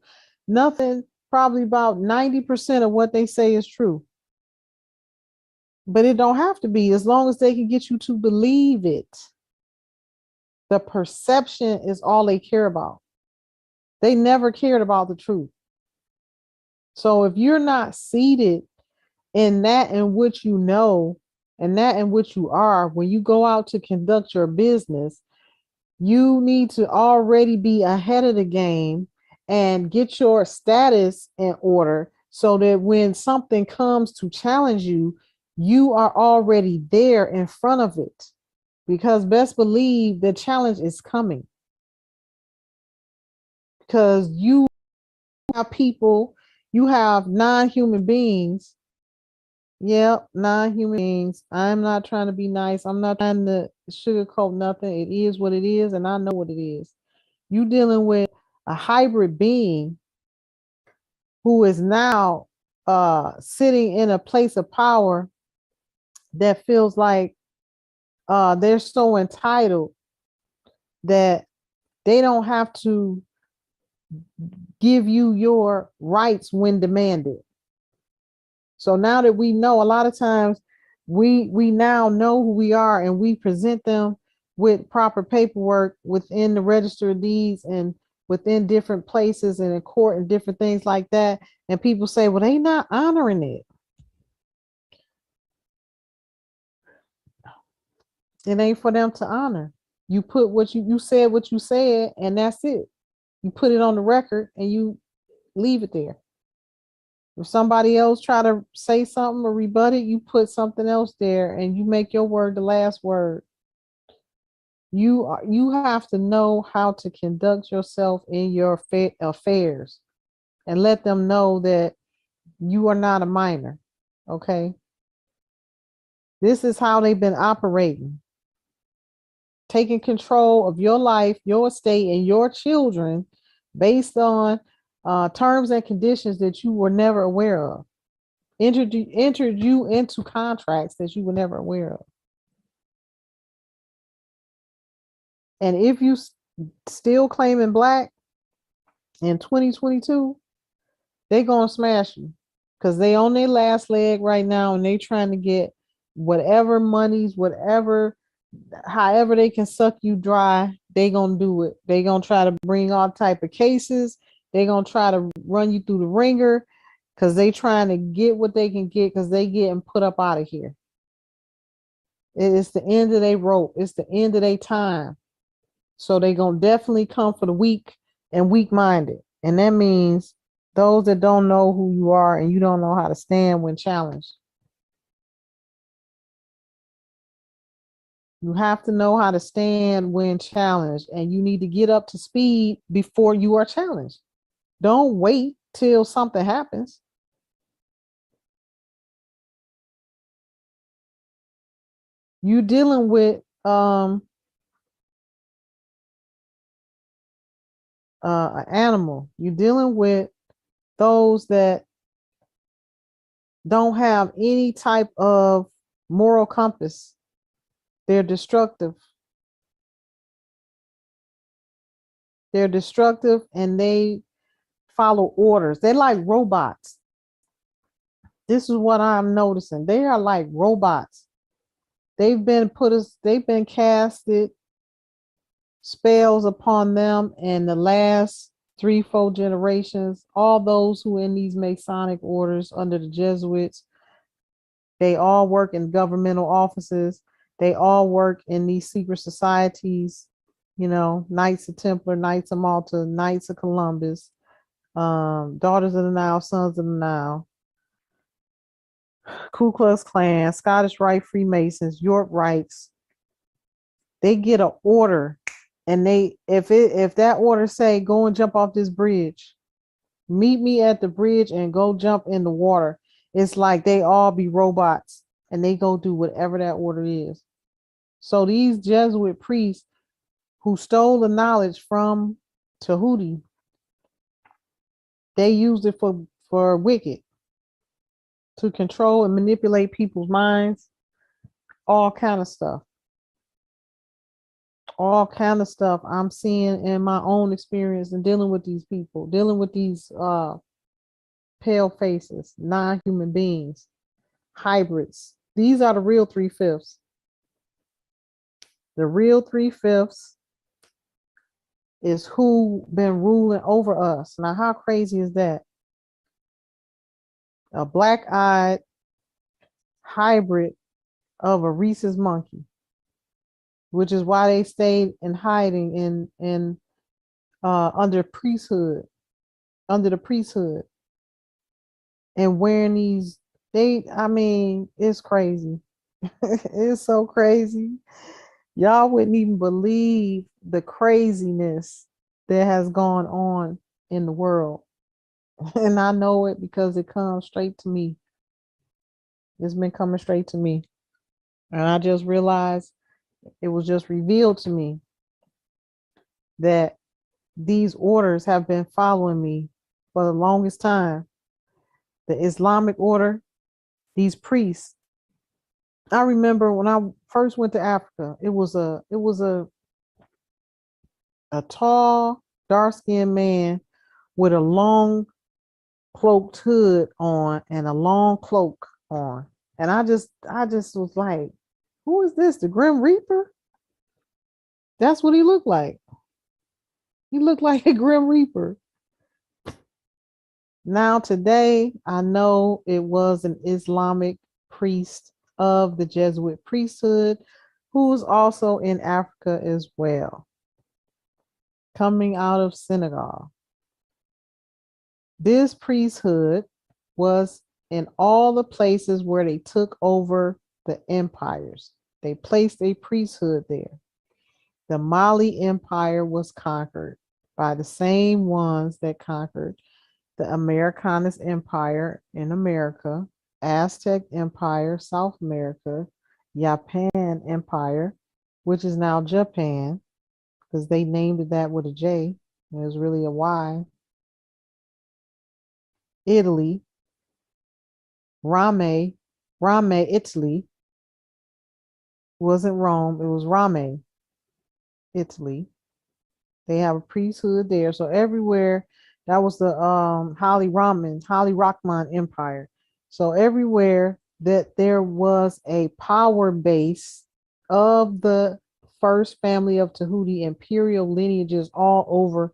Nothing, probably about 90% of what they say is true. But it don't have to be, as long as they can get you to believe it. The perception is all they care about. They never cared about the truth. So if you're not seated in that in which you know and that in which you are, when you go out to conduct your business, you need to already be ahead of the game and get your status in order so that when something comes to challenge you, you are already there in front of it. Because best believe the challenge is coming. Because you have people, you have non-human beings. Yep, non-human beings. I'm not trying to be nice. I'm not trying to sugarcoat nothing. It is what it is, and I know what it is. You dealing with a hybrid being who is now sitting in a place of power that feels like they're so entitled that they don't have to give you your rights when demanded. So now that we know, a lot of times we now know who we are and we present them with proper paperwork within the register of deeds and within different places and in court and different things like that. And people say, well, they not honoring it. It ain't for them to honor. You put what you said what you said, and that's it. You put it on the record and you leave it there. If somebody else try to say something or rebut it, you put something else there and you make your word the last word. You have to know how to conduct yourself in your affairs and let them know that you are not a minor. Okay? This is how they've been operating. taking control of your life, your estate, and your children based on terms and conditions that you were never aware of. Entered you into contracts that you were never aware of. And if you still claiming black in 2022, they gonna smash you because they on their last leg right now and they trying to get whatever monies, whatever, however they can suck you dry, they gonna do it. They gonna try to bring all type of cases. They gonna try to run you through the ringer because they trying to get what they can get because they getting put up out of here. It's the end of their rope. It's the end of their time. So they gonna definitely come for the weak and weak-minded. And that means those that don't know who you are and you don't know how to stand when challenged. You have to know how to stand when challenged, and you need to get up to speed before you are challenged. Don't wait till something happens. You dealing with an animal. You dealing with those that don't have any type of moral compass. They're destructive. They're destructive and they follow orders. They're like robots. This is what I'm noticing. They are like robots. They've been casted spells upon them in the last 3, 4 generations. All those who are in these Masonic orders under the Jesuits, they all work in governmental offices. They all work in these secret societies, Knights of Templar, Knights of Malta, Knights of Columbus, Daughters of the Nile, Sons of the Nile, Ku Klux Klan, Scottish Rite Freemasons, York Rites. They get an order, and if that order say go and jump off this bridge, meet me at the bridge and go jump in the water. It's like they all be robots and they go do whatever that order is. So these Jesuit priests who stole the knowledge from Tahuti, they used it for wicked, to control and manipulate people's minds, all kind of stuff. All kind of stuff I'm seeing in my own experience and dealing with these people, dealing with these pale faces, non-human beings, hybrids. These are the real 3/5. The real 3/5 is who been ruling over us. Now, how crazy is that? A black-eyed hybrid of a rhesus monkey, which is why they stayed in hiding in under the priesthood, and wearing these. It's crazy. It's so crazy. Y'all wouldn't even believe the craziness that has gone on in the world. And I know it because it comes straight to me. It's been coming straight to me. And I just realized it was just revealed to me that these orders have been following me for the longest time. The Islamic order, these priests. I remember when I first went to Africa, it was a tall, dark-skinned man with a long cloaked hood on and a long cloak on. And I just was like, who is this? The Grim Reaper? That's what he looked like. He looked like a Grim Reaper. Now today, I know it was an Islamic priest of the Jesuit priesthood who was also in Africa as well, coming out of Senegal. This priesthood was in all the places where they took over the empires. They placed a priesthood there. The Mali Empire was conquered by the same ones that conquered the Americanist Empire in America, Aztec Empire, South America, Japan Empire, which is now Japan, because they named it that with a J. It was really a Y. Italy, Rame, Rame, Italy. Wasn't Rome, it was Rame, Italy. They have a priesthood there. So everywhere, that was the Holly Rockman Empire. So everywhere that there was a power base of the first family of Tahuti, imperial lineages all over.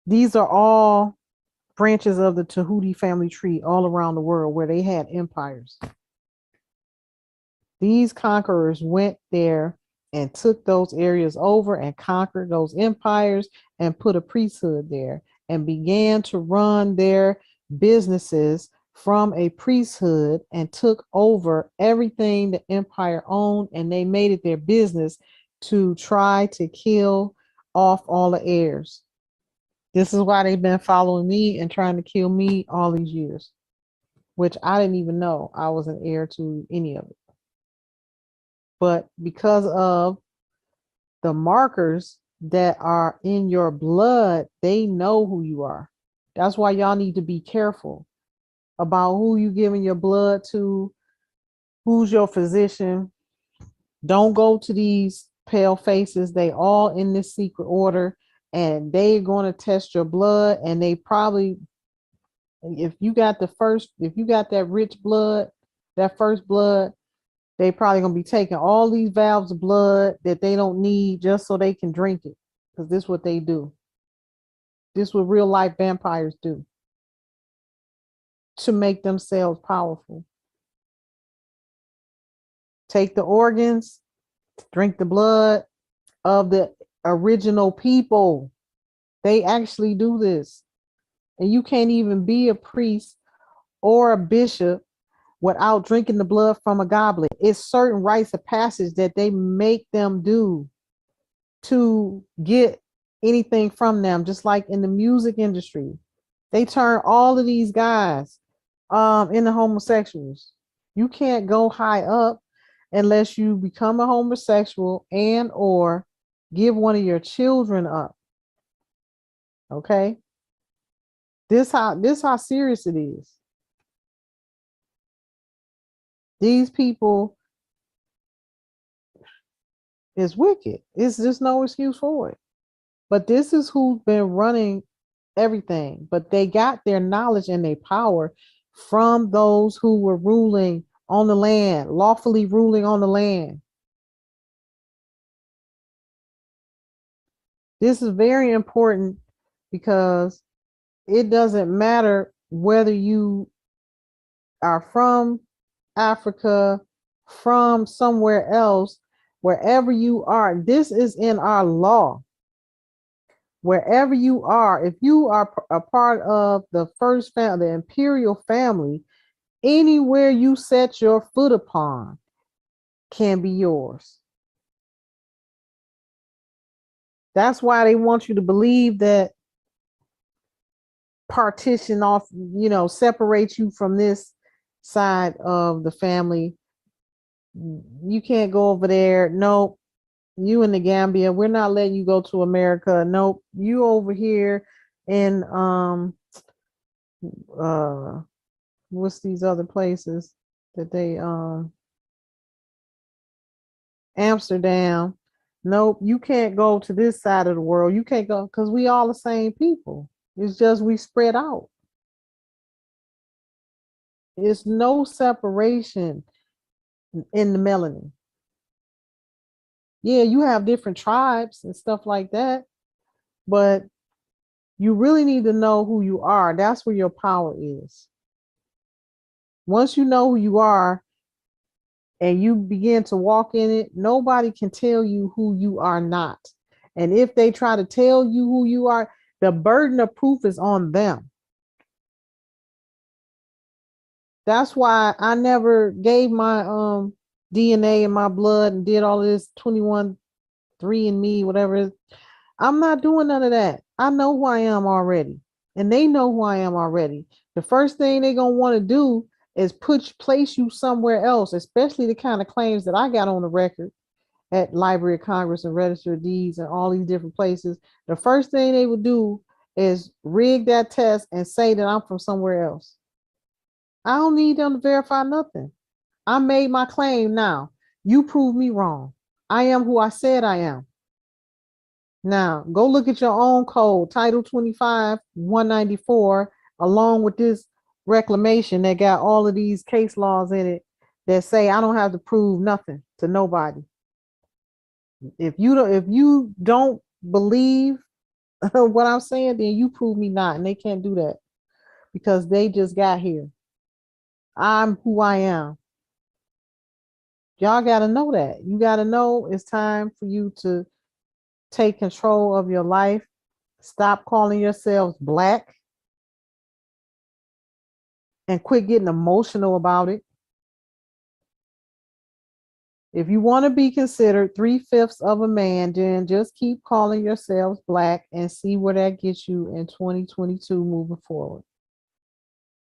These are all branches of the Tahuti family tree all around the world where they had empires. These conquerors went there and took those areas over and conquered those empires and put a priesthood there and began to run their businesses from a priesthood and took over everything the empire owned, and they made it their business to try to kill off all the heirs. This is why they've been following me and trying to kill me all these years, which I didn't even know I was an heir to any of it. But because of the markers that are in your blood, they know who you are. That's why y'all need to be careful about who you giving your blood to, who's your physician. Don't go to these pale faces. They all in this secret order, and they're going to test your blood. And they probably, if you got that rich blood, that first blood, they probably gonna be taking all these valves of blood that they don't need just so they can drink it. Because this is what they do. This is what real life vampires do to make themselves powerful. Take the organs, drink the blood of the original people. They actually do this. And you can't even be a priest or a bishop without drinking the blood from a goblet. It's certain rites of passage that they make them do to get anything from them, just like in the music industry. They turn all of these guys into homosexuals. You can't go high up unless you become a homosexual and or give one of your children up. Okay? This how serious it is. These people is wicked. It's just no excuse for it. But this is who's been running everything. But they got their knowledge and their power from those who were ruling on the land, lawfully ruling on the land. This is very important because it doesn't matter whether you are from Africa, from somewhere else, wherever you are. This is in our law. Wherever you are, if you are a part of the first family, the imperial family, anywhere you set your foot upon can be yours. That's why they want you to believe that partition off, separate you from this side of the family. You can't go over there. Nope. You in the Gambia. We're not letting you go to America. Nope. You over here in what's these other places that they Amsterdam. Nope, you can't go to this side of the world. You can't go because we all the same people. It's just we spread out. It's no separation in the melanin. Yeah, you have different tribes and stuff like that, but you really need to know who you are. That's where your power is. Once you know who you are and you begin to walk in it, nobody can tell you who you are not. And if they try to tell you who you are, the burden of proof is on them. That's why I never gave my DNA and my blood and did all of this 21 3 and me, whatever. I'm not doing none of that. I know who I am already. And they know who I am already. The first thing they're gonna want to do is place you somewhere else, especially the kind of claims that I got on the record. at Library of Congress and Register of Deeds and all these different places, the first thing they would do is rig that test and say that I'm from somewhere else. I don't need them to verify nothing. I made my claim now. You prove me wrong. I am who I said I am. Now, go look at your own code, Title 25, 194, along with this reclamation that got all of these case laws in it that say I don't have to prove nothing to nobody. If you don't believe what I'm saying, then you prove me not. And they can't do that because they just got here. I'm who I am. Y'all got to know that. You got to know it's time for you to take control of your life. Stop calling yourselves black and quit getting emotional about it. If you want to be considered 3/5 of a man, then just keep calling yourselves black and see where that gets you in 2022 moving forward.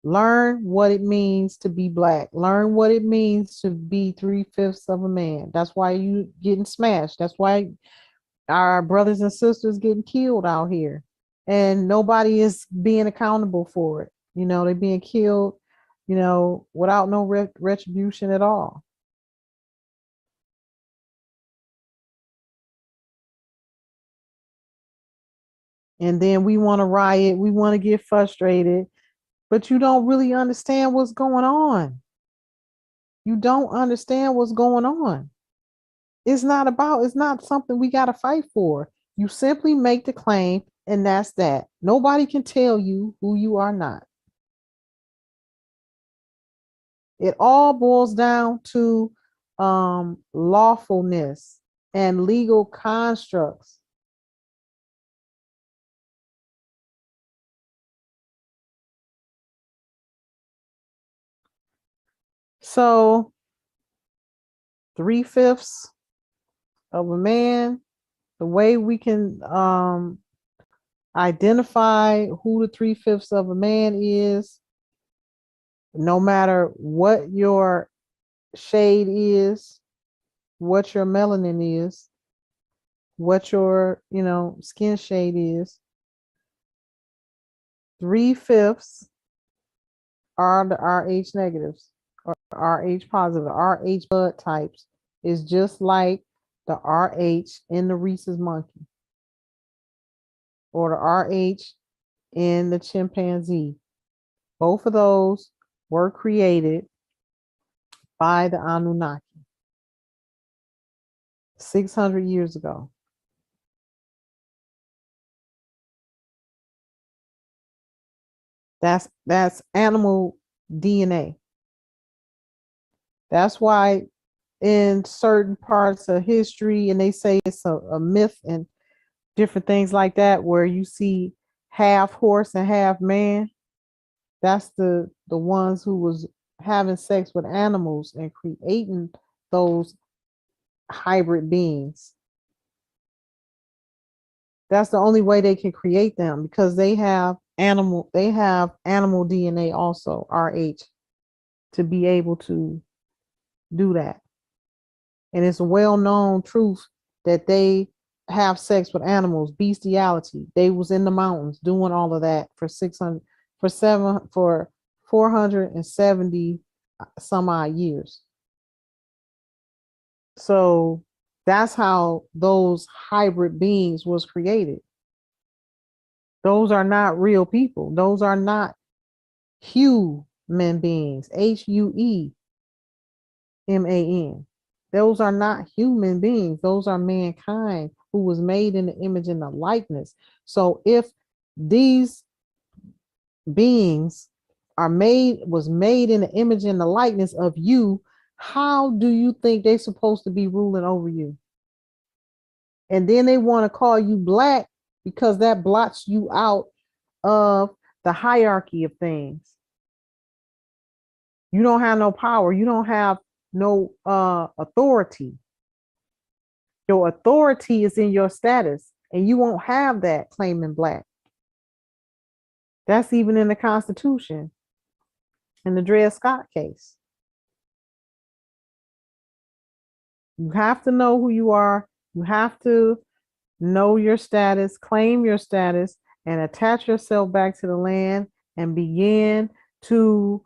Learn what it means to be black. Learn what it means to be 3/5 of a man. That's why you getting smashed. That's why our brothers and sisters getting killed out here. And nobody is being accountable for it. They're being killed, without no retribution at all. And then we want to riot, we want to get frustrated, but you don't really understand what's going on. You don't understand what's going on. It's not something we got to fight for. You simply make the claim, and that's that. Nobody can tell you who you are not. It all boils down to lawfulness and legal constructs. So 3/5 of a man, the way we can identify who the 3/5 of a man is, no matter what your shade is, what your melanin is, what your skin shade is, 3/5 are the RH negatives or RH positive. The RH blood types is just like the RH in the rhesus monkey or the RH in the chimpanzee. Both of those were created by the Anunnaki 600 years ago. That's animal DNA. That's why in certain parts of history, and they say it's a myth and different things like that, where you see half horse and half man. That's the ones who was having sex with animals and creating those hybrid beings. That's the only way they can create them because they have animal DNA also, RH, to be able to do that. And it's a well-known truth that they have sex with animals, bestiality. They was in the mountains doing all of that for 470 some odd years. So that's how those hybrid beings was created. Those are not real people. Those are not human beings. HUEMAN. Those are not human beings. Those are mankind who was made in the image and the likeness. So if these beings was made in the image and the likeness of you, how do you think they're supposed to be ruling over you? And then they want to call you black because that blots you out of the hierarchy of things. You don't have no power. You don't have no authority. Your authority is in your status, and you won't have that claiming black. That's even in the Constitution, in the Dred Scott case. You have to know who you are. You have to know your status, claim your status, and attach yourself back to the land and begin to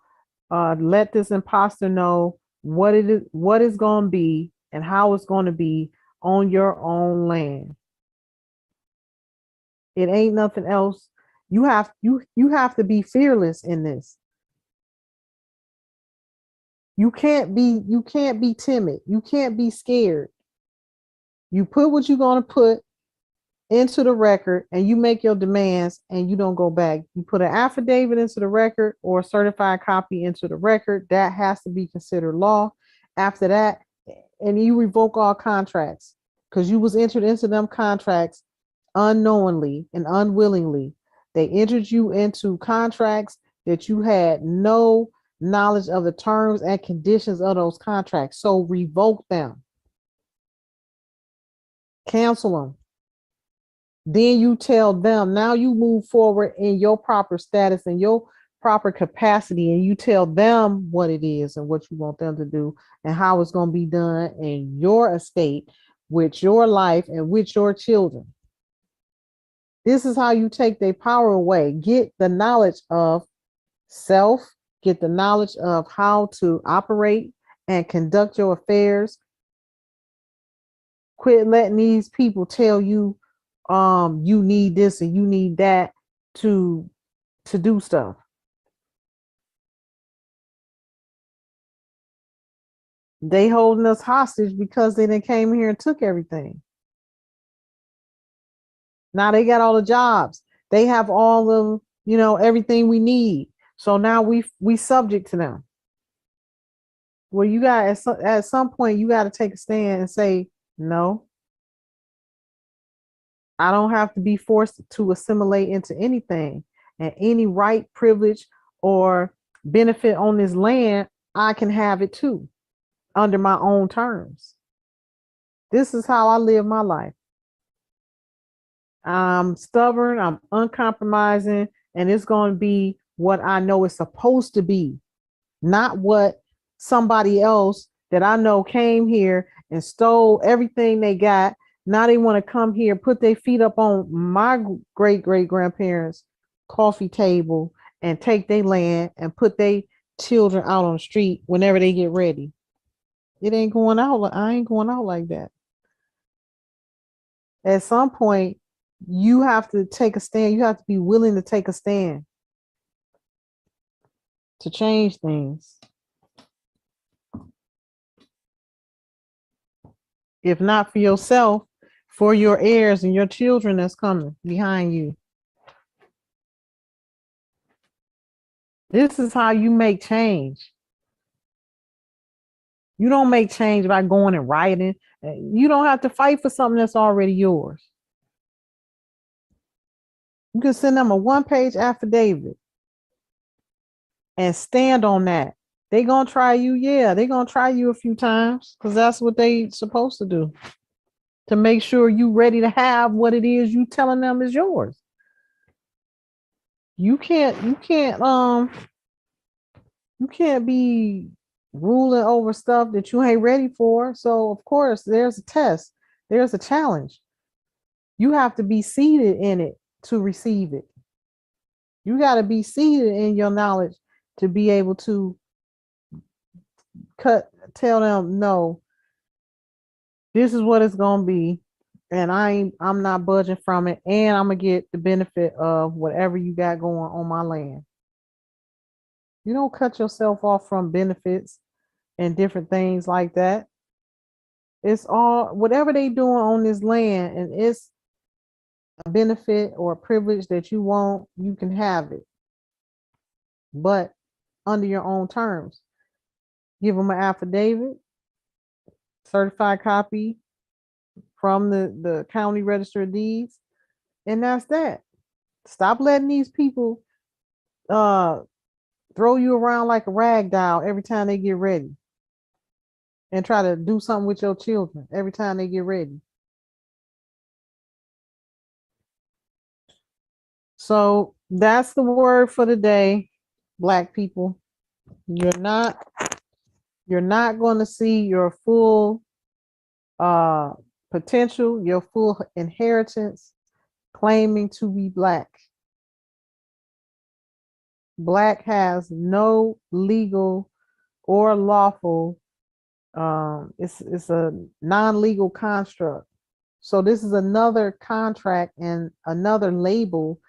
let this imposter know what is going to be, and how it's going to be on your own land. It ain't nothing else. You have to be fearless in this. You can't be timid. You can't be scared. You put what you're going to put into the record and you make your demands and you don't go back. You put an affidavit into the record or a certified copy into the record. That has to be considered law. After that, and you revoke all contracts because you was entered into them contracts unknowingly and unwillingly. They entered you into contracts that you had no knowledge of the terms and conditions of those contracts. So revoke them, cancel them. Then you tell them, now you move forward in your proper status and your proper capacity, and you tell them what it is and what you want them to do and how it's going to be done in your estate with your life and with your children. This is how you take their power away. Get the knowledge of self, get the knowledge of how to operate and conduct your affairs. Quit letting these people tell you you need this and you need that to do stuff. They holding us hostage because they done came here and took everything. Now they got all the jobs. They have all of, everything we need. So now we subject to them. Well, you got at some point you got to take a stand and say, no, I don't have to be forced to assimilate into anything, and any right, privilege, or benefit on this land, I can have it too under my own terms. This is how I live my life. I'm stubborn, I'm uncompromising, and it's going to be what I know it's supposed to be, not what somebody else that I know came here and stole everything they got. Now they want to come here, put their feet up on my great grandparents' coffee table and take their land and put their children out on the street whenever they get ready. It ain't going out. I ain't going out like that. At some point, you have to take a stand. You have to be willing to take a stand to change things. If not for yourself, for your heirs and your children that's coming behind you. This is how you make change. You don't make change by going and rioting. You don't have to fight for something that's already yours. You can send them a one-page affidavit and stand on that. They gonna try you, yeah. They gonna try you a few times because that's what they supposed to do, to make sure you ready to have what it is you telling them is yours. You can't be ruling over stuff that you ain't ready for. So of course there's a test, there's a challenge. You have to be seated in it to receive it. You got to be seated in your knowledge to be able to tell them, no, this is what it's gonna be, and I'm not budging from it, and I'm gonna get the benefit of whatever you got going on my land. You don't cut yourself off from benefits and different things like that. It's all whatever they doing on this land, and it's a benefit or a privilege that you want, you can have it, but under your own terms. Give them an affidavit, certified copy from the county register of deeds, and that's that. Stop letting these people throw you around like a rag doll every time they get ready, and try to do something with your children every time they get ready. So that's the word for the day, Black people. You're not going to see your full potential, your full inheritance, claiming to be black. Black has no legal or lawful, it's a non-legal construct. So this is another contract and another label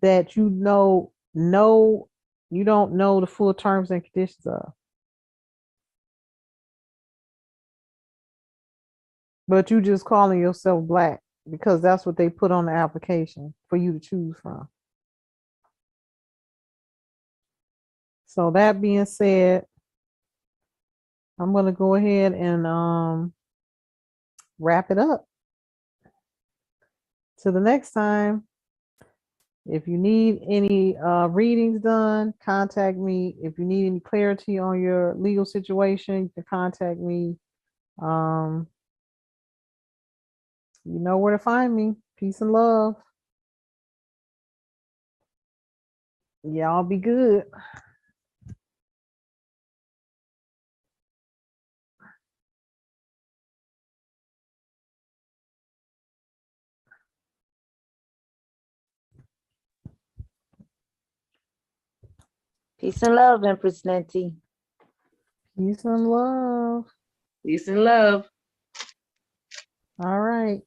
that you don't know the full terms and conditions of. But you just calling yourself black because that's what they put on the application for you to choose from. So that being said, I'm gonna go ahead and wrap it up. Till the next time. If you need any readings done, contact me. If you need any clarity on your legal situation, you can contact me. Um, you know where to find me. Peace and love. Y'all be good. Peace and love, Empress Nancy. Peace and love. Peace and love. All right.